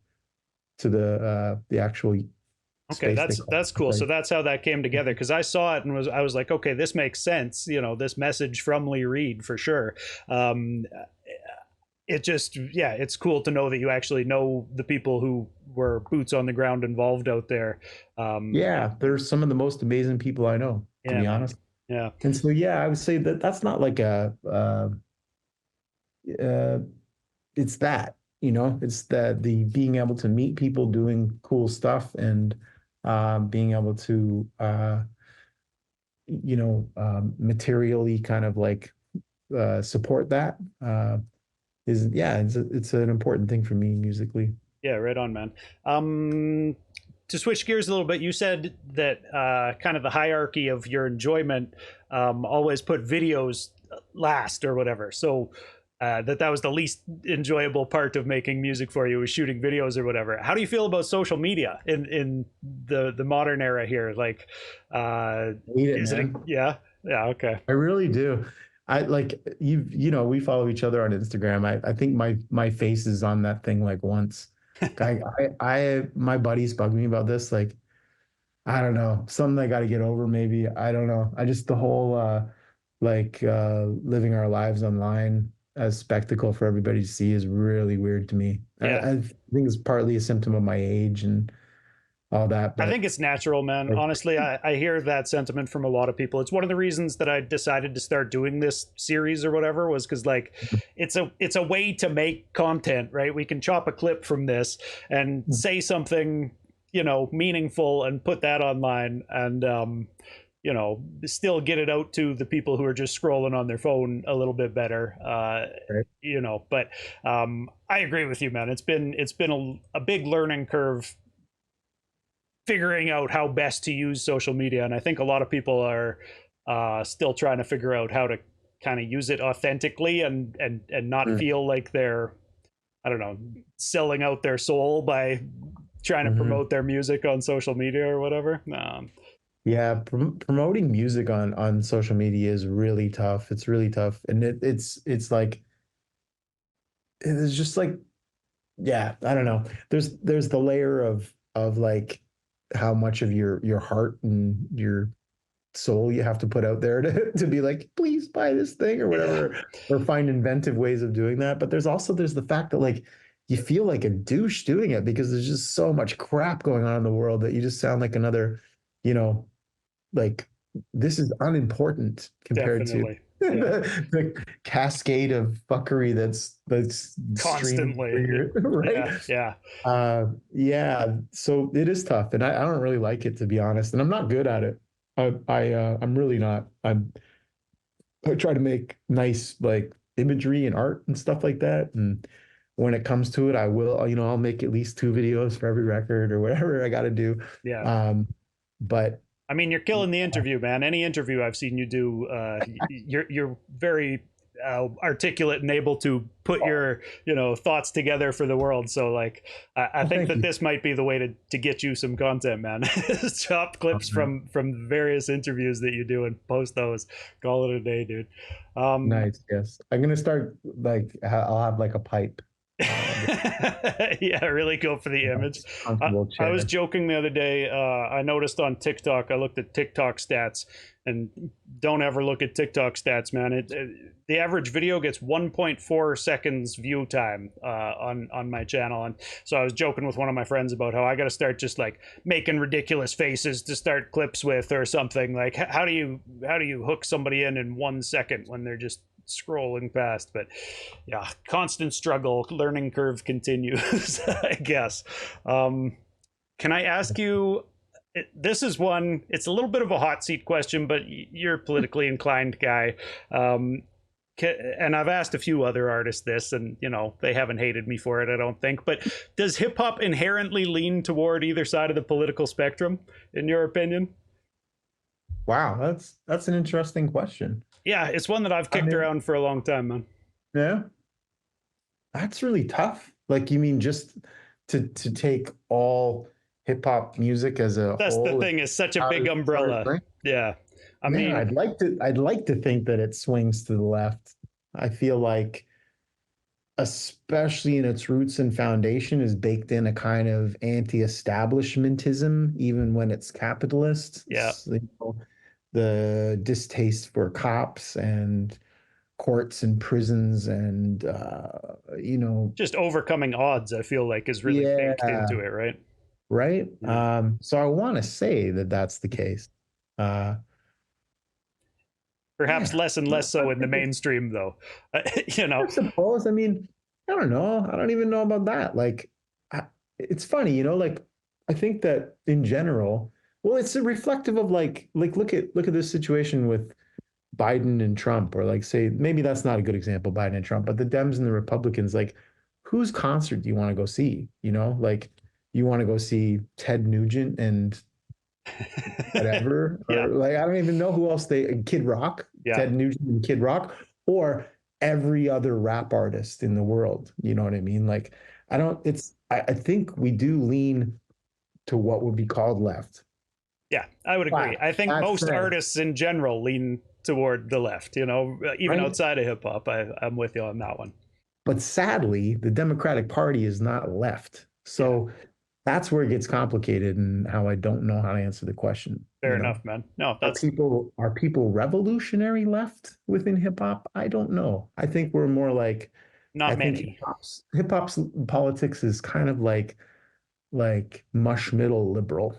actual Okay, space they call that's it. cool. So Like, that's how that came together because I saw it and I was like, okay, this makes sense. This message from Lee Reed for sure. Um, it just yeah, it's cool to know that you actually know the people who were boots on the ground involved out there. yeah, they're some of the most amazing people I know, to Yeah, be man. honest. Yeah, And so, yeah, I would say that that's not like uh, it's that, it's the being able to meet people doing cool stuff and being able to, materially kind of like support that is, yeah, it's an important thing for me musically. yeah, right on, man. To switch gears a little bit, you said that kind of the hierarchy of your enjoyment always put videos last or whatever. So that was the least enjoyable part of making music for you was shooting videos or whatever. How do you feel about social media in the modern era here? Like, Hate it, is it man. yeah, yeah, okay, I really do. I like we follow each other on Instagram. I think my face is on that thing like once. My buddies bug me about this. Like, I don't know, something I got to get over maybe. I don't know. I just the whole living our lives online as spectacle for everybody to see is really weird to me. yeah. I think it's partly a symptom of my age and all that, I but think it's natural, man. like, Honestly, I hear that sentiment from a lot of people. It's one of the reasons that I decided to start doing this series or whatever was because like it's a way to make content, right? We can chop a clip from this and say something, meaningful and put that online and still get it out to the people who are just scrolling on their phone a little bit better. right. But I agree with you, man. It's been a big learning curve figuring out how best to use social media, and I think a lot of people are still trying to figure out how to kind of use it authentically and not Mm. feel like they're I don't know selling out their soul by trying to Mhm. promote their music on social media or whatever. Yeah, promoting music on social media is really tough. It's really tough, and it's like it's just like, yeah, I don't know. There's the layer of like how much of your heart and your soul you have to put out there to be like, please buy this thing or Yeah, whatever, or find inventive ways of doing that. But there's the fact that like you feel like a douche doing it because there's just so much crap going on in the world that you just sound like another, you know, like this is unimportant compared to definitely. Yeah. the cascade of fuckery that's streaming Constantly. through your right. Yeah. Yeah. Yeah, so it is tough, and I don't really like it, to be honest, and I'm not good at it. I'm really not. I try to make nice like imagery and art and stuff like that, and when it comes to it, I will, I'll make at least 2 videos for every record or whatever I got to do. Yeah. But I mean, you're killing the interview, man. Any interview I've seen you do, you're very articulate and able to put your thoughts together for the world. So like, I think thank that you. this might be the way to get you some content, man. Chopped clips from various interviews that you do and post those. Call it a day, dude. Nice, yes. I'm gonna start like I'll have like a pipe. Yeah, really go for the image. Comfortable I chair. was joking the other day. I noticed on TikTok, I looked at TikTok stats, and don't ever look at TikTok stats, man. The average video gets 1.4 seconds view time on my channel, and so I was joking with one of my friends about how I got to start just like making ridiculous faces to start clips with or something. Like how do you hook somebody in 1 second when they're just scrolling past? But yeah, constant struggle, learning curve continues. I guess. Can I ask you, this is one, it's a little bit of a hot seat question, but you're a politically inclined guy. And I've asked a few other artists this, and they haven't hated me for it, I don't think. But does hip hop inherently lean toward either side of the political spectrum, in your opinion? Wow, that's an interesting question. Yeah, it's one that I've kicked around for a long time, man. Yeah, that's really tough. Like, you mean just to take all hip hop music as a That's whole? the thing, is such a big umbrella. Yeah. I mean, I'd like to think that it swings to the left. I feel like, especially in its roots and foundation, is baked in a kind of anti-establishmentism, even when it's capitalist. Yeah. The distaste for cops and courts and prisons and just overcoming odds, I feel like, is really baked into it, right? Right. So I want to say that that's the case. Perhaps less and less so in the mainstream, though. I suppose. I mean, I don't know. I don't even know about that. Like, it's funny, like, I think that in general, well, it's reflective of like look at this situation with Biden and Trump, or like, say, maybe that's not a good example, Biden and Trump, but the Dems and the Republicans, like, whose concert do you want to go see? Like, you want to go see Ted Nugent and whatever, Yeah. or like, I don't even know who else Kid Rock, Yeah. Ted Nugent and Kid Rock, or every other rap artist in the world. You know what I mean? Like, I think we do lean to what would be called left. Yeah, I would agree. I think most artists in general lean toward the left, even outside of hip hop. I'm with you on that one. But sadly, the Democratic Party is not left. So that's where it gets complicated, and how I don't know how to answer the question. Fair enough, man. No, that's are people revolutionary left within hip hop? I don't know. I think we're more like, not many. Hip hop's politics is kind of like mush middle liberal.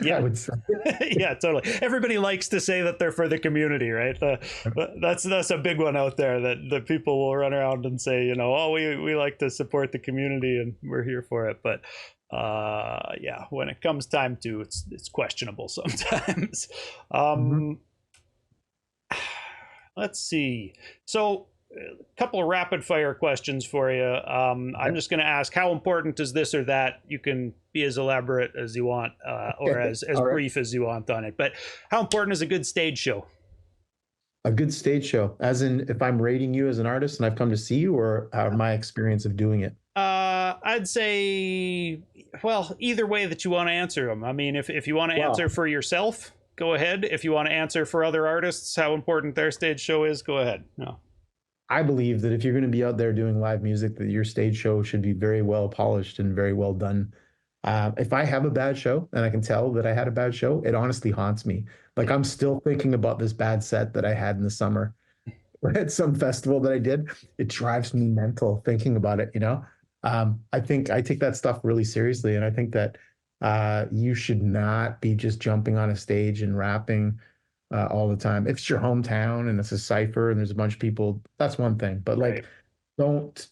Yeah, I would say. Yeah, totally. Everybody likes to say that they're for the community, right? That's a big one out there, that the people will run around and say, oh, we like to support the community and we're here for it. But yeah, when it comes time to, it's questionable sometimes. Let's see. So, a couple of rapid fire questions for you. I'm just going to ask, how important is this or that? You can be as elaborate as you want, or as brief as you want on it. But how important is a good stage show? A good stage show, as in, if I'm rating you as an artist and I've come to see you, or my experience of doing it? I'd say, well, either way that you want to answer them. I mean, if you want to answer for yourself, go ahead. If you want to answer for other artists, how important their stage show is, go ahead. No. I believe that if you're going to be out there doing live music, that your stage show should be very well polished and very well done. If I have a bad show and I can tell that I had a bad show, it honestly haunts me. Like, I'm still thinking about this bad set that I had in the summer at some festival that I did. It drives me mental thinking about it, I think I take that stuff really seriously. And I think that you should not be just jumping on a stage and rapping all the time. If it's your hometown and it's a cipher and there's a bunch of people, that's one thing. But Right. like,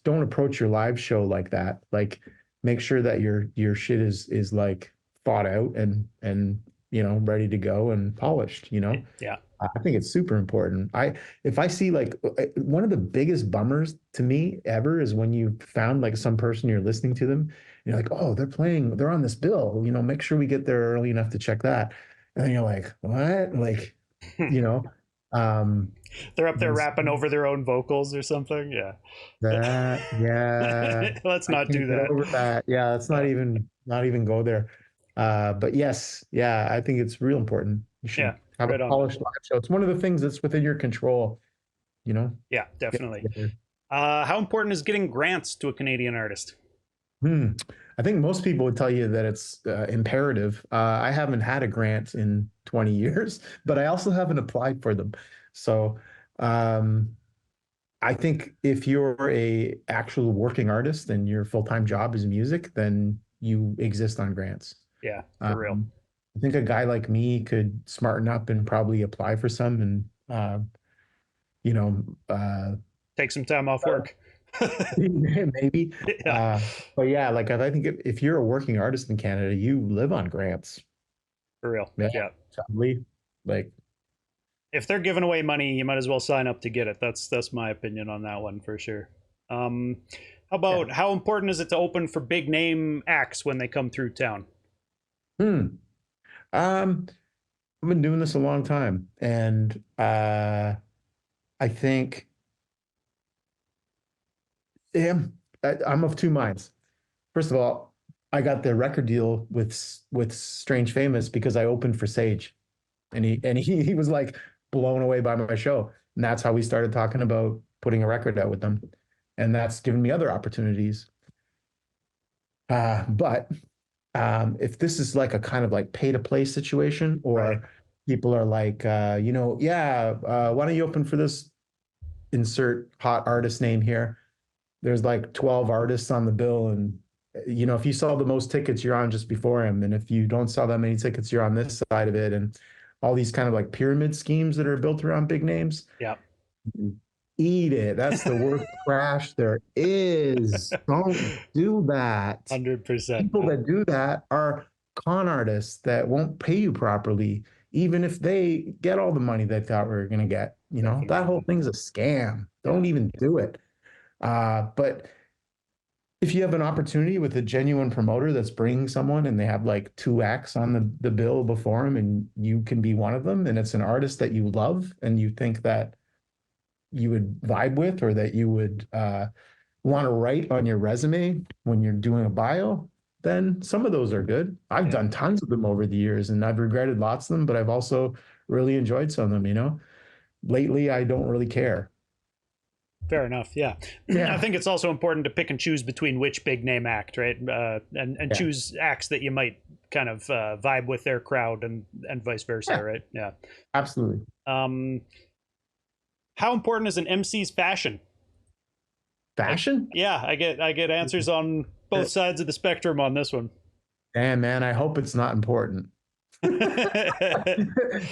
don't approach your live show like that. Like, make sure that your shit is like thought out and ready to go and polished. Yeah. I think it's super important. If I see like one of the biggest bummers to me ever is when you found like some person, you're listening to them, and you're like, oh, they're on this bill, make sure we get there early enough to check that. And then you're like, what? Like, you know, um, They're up there this, rapping over their own vocals or something. Yeah. that, yeah, Let's I not do can't get that. over that. Yeah, let's Yeah. not even go there. But yes, yeah, I think it's real important. You Yeah. should have a Right on, man. polished live show. It's one of the things that's within your control, you know? Yeah, Get definitely. together. How important is getting grants to a Canadian artist? Hmm. I think most people would tell you that it's imperative. I haven't had a grant in 20 years, but I also haven't applied for them. So um, I think if you're a actual working artist and your full-time job is music, then you exist on grants. Yeah, for real. I think a guy like me could smarten up and probably apply for some and you know, uh, Take some time off work. maybe. Yeah, But yeah, like I think if you're a working artist in Canada, you live on grants. for real. Yeah, Yeah. sadly, like If they're giving away money, you might as well sign up to get it. That's my opinion on that one for sure. How yeah. about how important is it to open for big name acts when they come through town? Hmm. Um, I've been doing this a long time, and I think yeah, I'm of two minds. First of all, I got the record deal with Strange Famous because I opened for Sage, and he was like blown away by my show, and that's how we started talking about putting a record out with them, and that's given me other opportunities. But if this is like a kind of like pay to play situation, Right. or people are like, yeah, why don't you open for this insert hot artist name here? There's like 12 artists on the bill, and if you sell the most tickets, you're on just before him, and if you don't sell that many tickets, you're on this side of it, and all these kind of like pyramid schemes that are built around big names. Yeah. Eat it. That's the worst crash there is. Don't do that. 100%, People man. that do that are con artists that won't pay you properly, even if they get all the money they thought we were going to get. That Definitely. whole thing's a scam. Yeah. Don't even do it. But if you have an opportunity with a genuine promoter that's bringing someone and they have like two acts on the bill before them and you can be one of them and it's an artist that you love and you think that you would vibe with or that you would want to write on your resume when you're doing a bio, then some of those are good. I've Yeah. done tons of them over the years and I've regretted lots of them, but I've also really enjoyed some of them. Lately, I don't really care. Fair enough. Yeah. I Yeah. think it's also important to pick and choose between which big name act, right? And Yeah. choose acts that you might kind of vibe with their crowd and vice versa, Yeah. right? Yeah. Absolutely. Um, how important is an MC's fashion? Like, Fashion? yeah, I get answers on both sides of the spectrum on this one. Damn, man, I hope it's not important.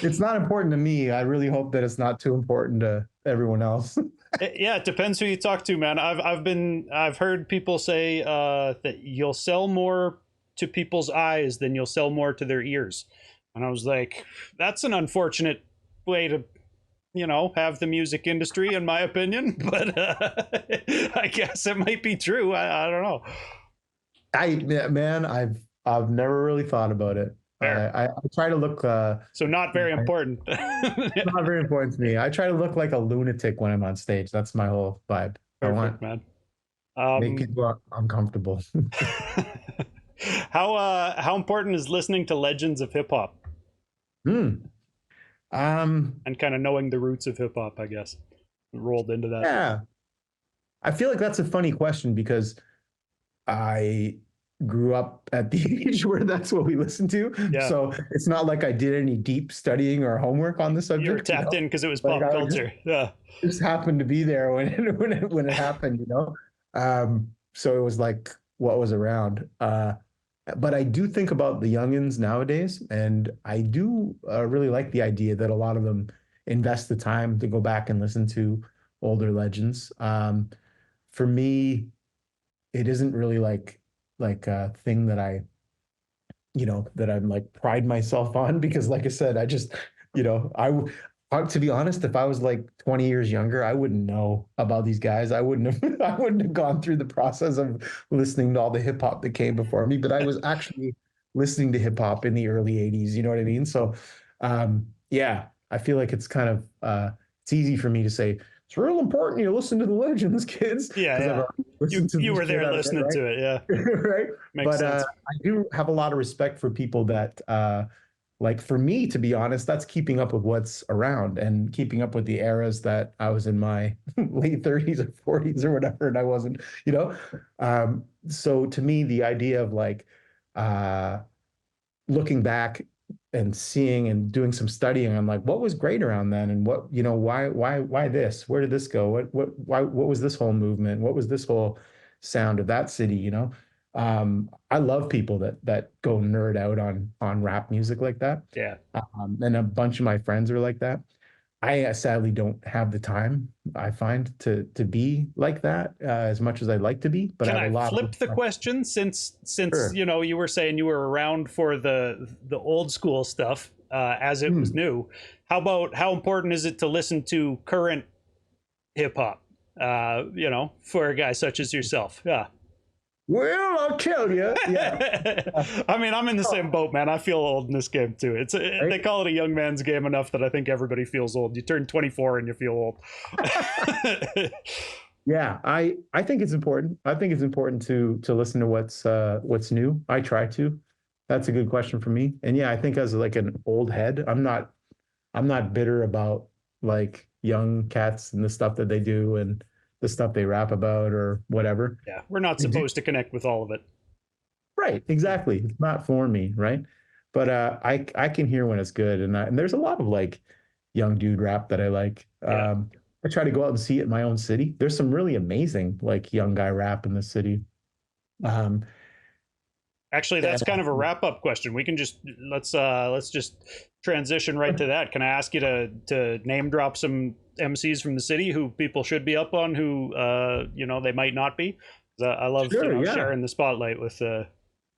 It's not important to me. I really hope that it's not too important to everyone else. Yeah, it depends who you talk to, man. I've heard people say that you'll sell more to people's eyes than you'll sell more to their ears, and I was like, that's an unfortunate way to have the music industry, in my opinion. But I guess it might be true. I don't know. Man, I've never really thought about it. Fair. I try to look So not very important. not very important to me. I try to look like a lunatic when I'm on stage. That's my whole vibe. I Perfect, want man. make Um, people uncomfortable. how important is listening to legends of hip hop Hmm. Um, and kind of knowing the roots of hip hop? I guess rolled into that. yeah. I feel like that's a funny question because I grew up at the age where that's what we listened to. Yeah, So it's not like I did any deep studying or homework on the you were subject. tapped in because it was Like pop I culture. Yeah, just happened to be there when it happened. So it was like what was around. But I do think about the youngins nowadays, and I do really like the idea that a lot of them invest the time to go back and listen to older legends. For me, it isn't really like a thing that that I'm like pride myself on because, like I said, I just, to be honest, if I was like 20 years younger, I wouldn't know about these guys. I wouldn't have, I wouldn't have gone through the process of listening to all the hip hop that came before me. But I was actually listening to hip hop in the early 80s. You know what I mean? So, yeah, I feel like it's kind of, it's easy for me to say, it's real important you listen to the legends, kids, Yeah, because I've yeah. already listened to You the were shit there out of it, listening right? to it. Yeah, Right. makes But sense. I do have a lot of respect for people that like for me, to be honest, that's keeping up with what's around and keeping up with the eras that I was in my late 30s or 40s or whatever, and I wasn't, you know. So to me, the idea of like uh looking back and seeing and doing some studying on like what was great around then and what, why this? Where did this go? What was this whole movement? What was this whole sound of that city, I love people that go nerd out on rap music like that. Yeah. And a bunch of my friends are like that. I sadly don't have the time, I find, to be like that as much as I'd like to be, but I Can have a I lot of flip the respect. question since Sure. you were saying you were around for the old school stuff as it was Hmm. new. How important is it to listen to current hip hop? For a guy such as yourself. Yeah. Well, I'll tell you, yeah. I mean, I'm in the same boat, man. I feel old in this game too. They Right? call it a young man's game enough that I think everybody feels old. You turn 24 and you feel old. Yeah, I think it's important. I think it's important to listen to what's new. I try to. That's a good question for me. And yeah, I think as like an old head, I'm not bitter about like young cats and the stuff that they do and the stuff they rap about or whatever. Yeah, we're not I do. supposed to connect with all of it. Right, exactly. It's not for me, right? But I can hear when it's good, and there's a lot of like young dude rap that I like. Yeah. I try to go out and see it in my own city. There's some really amazing like young guy rap in the city. Um, Actually, that's and, kind of a wrap up question. We can just let's just transition right to that. Can I ask you to name drop some MCs from the city who people should be up on, who they might not be? 'Cause I love sure, yeah, sharing the spotlight with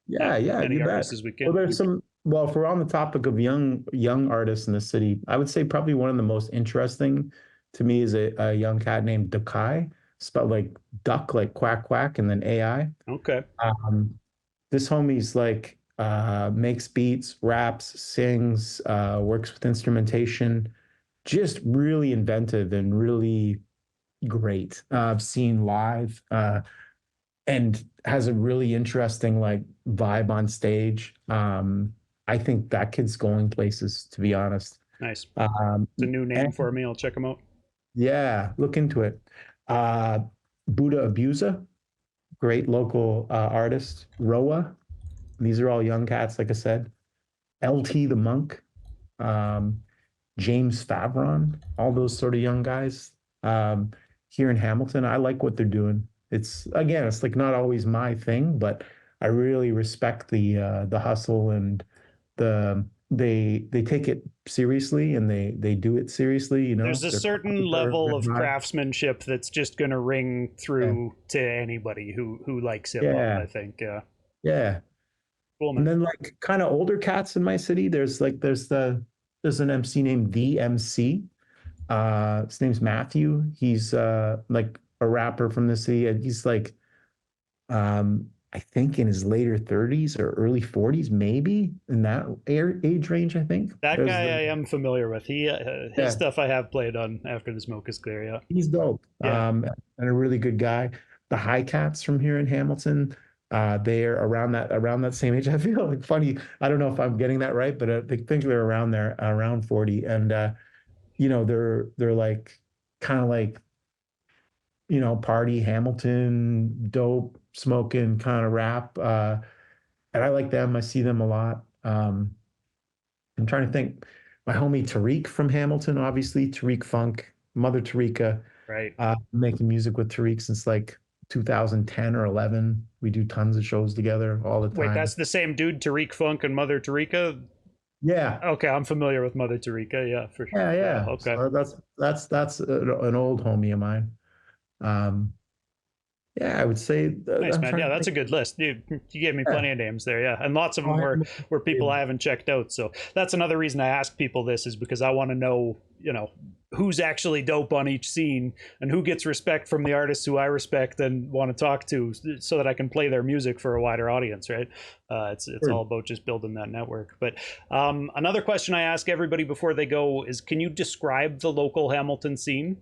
yeah, yeah, many you bet. artists as we Well, can. there's some. Well, if we're on the topic of young artists in the city, I would say probably one of the most interesting to me is a young cat named Dakai, spelled like duck, like quack quack, and then AI. Okay, This homie's like makes beats, raps, sings, works with instrumentation, just really inventive and really great. I've seen live and has a really interesting like vibe on stage. I think that kid's going places, to be honest. nice. Um, It's a new name and for me. I'll check them out. yeah, look into it. Uh, Buddha Abusa, great local artist. Roa, these are all young cats, like I said. LT the Monk, um, James Favron, all those sort of young guys here in Hamilton. I like what they're doing. It's again, it's like not always my thing, but I really respect the hustle and they take it seriously and they do it seriously. There's a Their certain crowds are level good of vibes. craftsmanship that's just going to ring Yeah, through to anybody who likes hip hop. yeah, I think. yeah. Cool, And man. then like kind of older cats in my city. There's an MC named the MC. His name's Matthew. He's like a rapper from the city, and he's like I think in his later 30s or early 40s, maybe in that age range. I think That there's guy I am familiar with. His yeah, stuff I have played on After the Smoke is Clear. Yeah, he's dope. yeah. And a really good guy. The High Cats from here in Hamilton. They're around that same age. I feel like funny. I don't know if I'm getting that right, but I think they're around there, around 40. And they're like kind of like party Hamilton, dope, smoking kind of rap. And I like them. I see them a lot. I'm trying to think. My homie Tariq from Hamilton, obviously, Tariq Funk, Mother Tarika, Right. making music with Tariq since like 2010 or 11. We do tons of shows together all the Wait, time. that's the same dude, Tariq Funk and Mother Tarika? Yeah, Okay, I'm familiar with Mother Tarika. Yeah, for sure. yeah, Yeah, yeah. okay. So that's an old homie of mine. Um, yeah, I would say Nice, I'm man. trying Yeah, to that's think. a good list. You gave me Yeah. plenty of names there. Yeah, and lots of them Oh, were people I haven't checked out. So that's another reason I ask people this is because I want to know, who's actually dope on each scene and who gets respect from the artists who I respect and want to talk to, so that I can play their music for a wider audience. Right? It's all about just building that network. But another question I ask everybody before they go is, can you describe the local Hamilton scene?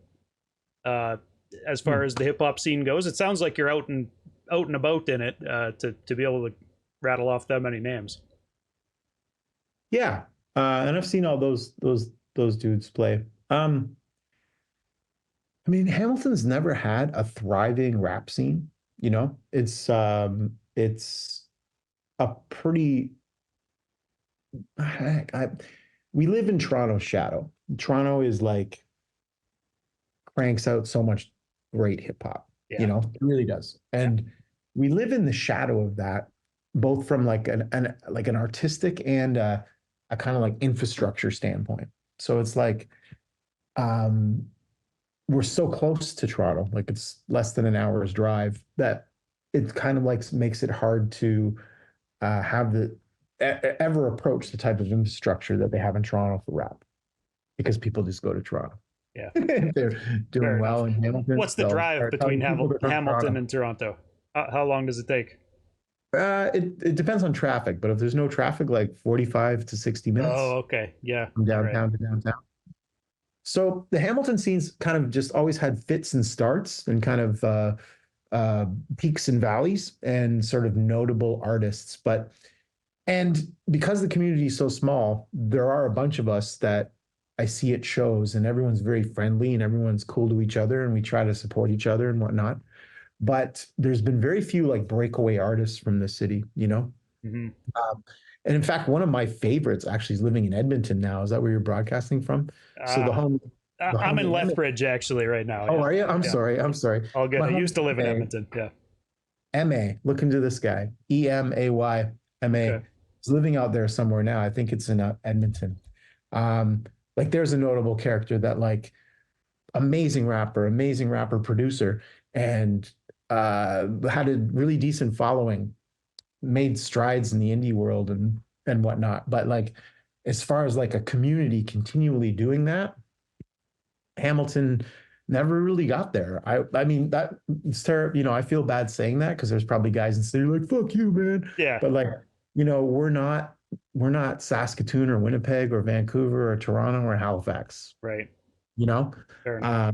Uh, as far as the hip hop scene goes, it sounds like you're out and about in it, to be able to rattle off that many names. Yeah, and I've seen all those dudes play. I mean, Hamilton's never had a thriving rap scene. It's a pretty. I, we live in Toronto's shadow. Toronto is like cranks out so much great hip hop. Yeah, It really does. yeah, And we live in the shadow of that, both from like an artistic and a kind of like infrastructure standpoint. So it's like um, we're so close to Toronto, like it's less than an hour's drive, that it kind of like makes it hard to have ever approach the type of infrastructure that they have in Toronto for rap, because people just go to Toronto. yeah. If they're Fair doing enough. well in Hamilton, What's the they'll drive start between telling people to come to Hamilton Toronto. and Toronto? How long does it take? It depends on traffic, but if there's no traffic, like 45 to 60 Oh, minutes okay. Yeah. from All right. downtown to downtown. So the Hamilton scene's kind of just always had fits and starts and kind of uh, peaks and valleys and sort of notable artists. And because the community is so small, there are a bunch of us that I see at shows, and everyone's very friendly and everyone's cool to each other, and we try to support each other and whatnot. But there's been very few like breakaway artists from the city. Mm-hmm. Um, and in fact, one of my favorites actually is living in Edmonton now. Is that where you're broadcasting from? So Uh, the I'm in homie Lethbridge actually right now. Oh, Yeah. are you? I'm Yeah. sorry. I'm sorry. All good. My I used homie to live in MA, Edmonton. Yeah. MA, look into this guy. EMAY, MA. Okay. He's living out there somewhere now. I think it's in Edmonton. Like there's a notable character that like amazing rapper producer, and had a really decent following, made strides in the indie world and whatnot. But like as far as like a community continually doing that, Hamilton never really got there. I mean that it's terrible. I feel bad saying that because there's probably guys in the city like fuck you, man. Yeah. But like we're not Saskatoon or Winnipeg or Vancouver or Toronto or Halifax. Right. You know, Fair enough. uh,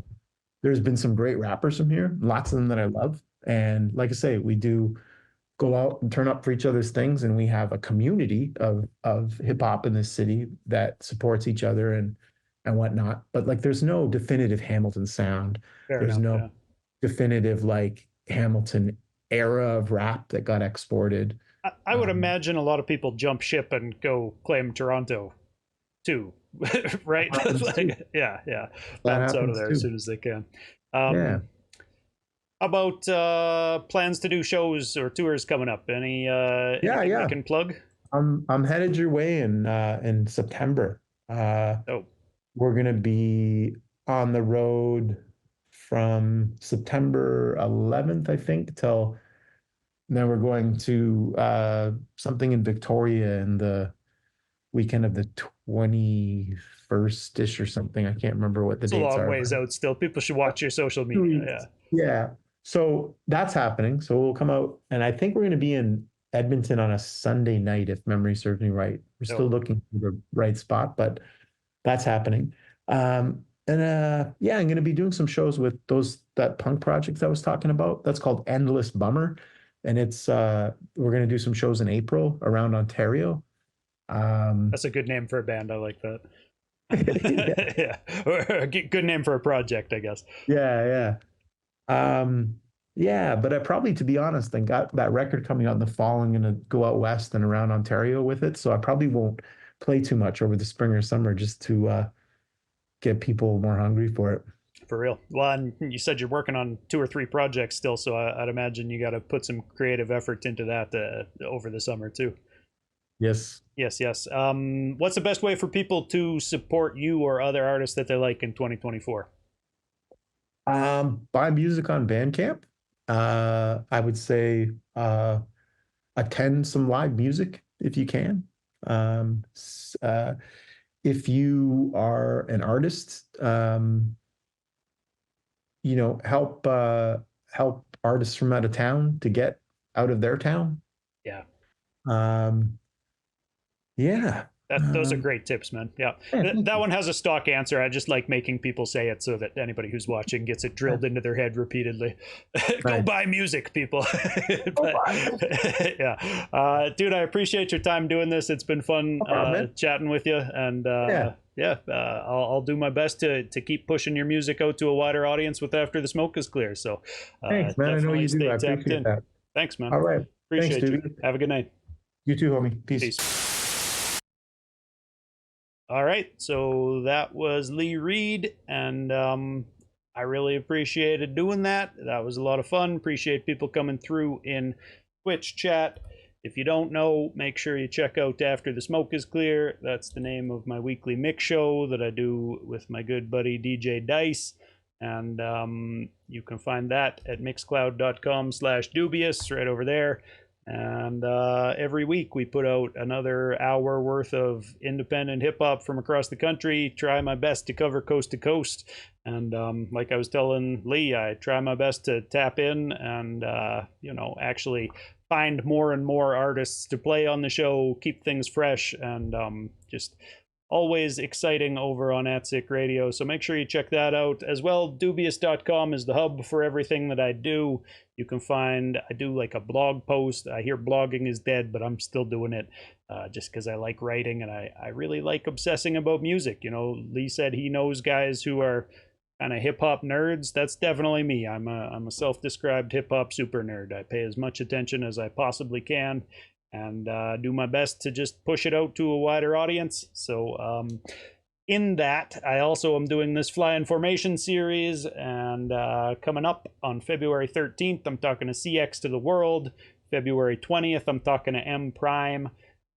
there's been some great rappers from here, lots of them that I love, and like I say, we do go out and turn up for each other's things, and we have a community of hip hop in this city that supports each other and whatnot. But like, there's no definitive Hamilton sound. Fair There's enough. no Yeah. definitive like Hamilton era of rap that got exported. I would imagine a lot of people jump ship and go claim Toronto too, right? Like, yeah, yeah. That Bounce out of happens there too. as soon as they can. Yeah. How about plans to do shows or tours coming up? Yeah, Anything yeah. we can plug? I'm headed your way in September. Oh, We're gonna be on the road from September 11th, I think, till then we're going to something in Victoria in the weekend of the 21st-ish or something. I can't remember what the it's a dates long are. ways out still. People should watch your social 2 media. weeks. Yeah. Yeah. So that's happening. So we'll come out, and I think we're going to be in Edmonton on a Sunday night, if memory serves me right. We're still Oh, looking for the right spot, but that's happening. And yeah, I'm going to be doing some shows with that punk project I was talking about. That's called Endless Bummer, and it's we're going to do some shows in April around Ontario. that's a good name for a band. I like that. Yeah, Yeah, or a good name for a project, I guess. yeah, yeah. Yeah, but I probably, to be honest, I got that record coming out in the fall. I'm going to go out west and around Ontario with it, so I probably won't play too much over the spring or summer just to get people more hungry for it. For real. Well, and you said you're working on 2 or 3 projects still, so I'd imagine you got to put some creative effort into that over the summer too. Yes. Yes, yes. What's the best way for people to support you or other artists that they like in 2024? Buy music on Bandcamp. I would say attend some live music if you can. Um, if you are an artist, help artists from out of town to get out of their town. Yeah. Um, yeah. Those are great tips, man. Yeah, Yeah, that one has a stock answer. I just like making people say it so that anybody who's watching gets it drilled into their head repeatedly. Go Right. buy music, people. Yeah, dude, I appreciate your time doing this. It's been fun chatting with you, and I'll do my best to keep pushing your music out to a wider audience with After the Smoke is Clear. So Thanks, man. I know you do. I appreciate that. Thanks, man. All right. Appreciate Thanks, you. dude. Have a good night. You too, homie. Peace. All right, so that was Lee Reed, and I really appreciated doing that. That was a lot of fun. Appreciate people coming through in Twitch chat. If you don't know, make sure you check out After the Smoke is Clear. That's the name of my weekly mix show that I do with my good buddy DJ Dice. And you can find that at mixcloud.com/Doobyis right over there. And every week we put out another hour worth of independent hip hop from across the country. Try my best to cover coast to coast. And like I was telling Lee, I try my best to tap in and, actually find more and more artists to play on the show, keep things fresh, and just always exciting over on AtSick Radio. So make sure you check that out. As well, Doobyis.com is the hub for everything that I do. You can find, I do like a blog post. I hear blogging is dead, but I'm still doing it just because I like writing and I really like obsessing about music. You know, Lee said he knows guys who are kind of hip hop nerds. That's definitely me. I'm a self-described hip hop super nerd. I pay as much attention as I possibly can and do my best to just push it out to a wider audience. So in that, I also am doing this Fly in Formation series, and coming up on February 13th, I'm talking to CX to the World. February 20th, I'm talking to M Prime.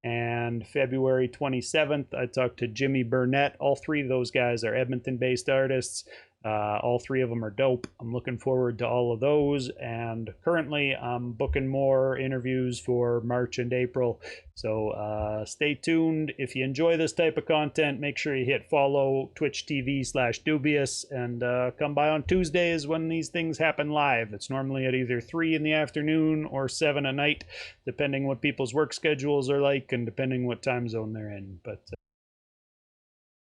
And February 27th, I talked to Jimmy Burnett. All 3 of those guys are Edmonton-based artists. All 3 of them are dope. I'm looking forward to all of those. And currently, I'm booking more interviews for March and April. So stay tuned. If you enjoy this type of content, make sure you hit follow Twitch TV/Doobyis and come by on Tuesdays when these things happen live. It's normally at either 3 in the afternoon or 7 at night, depending what people's work schedules are like and depending what time zone they're in. But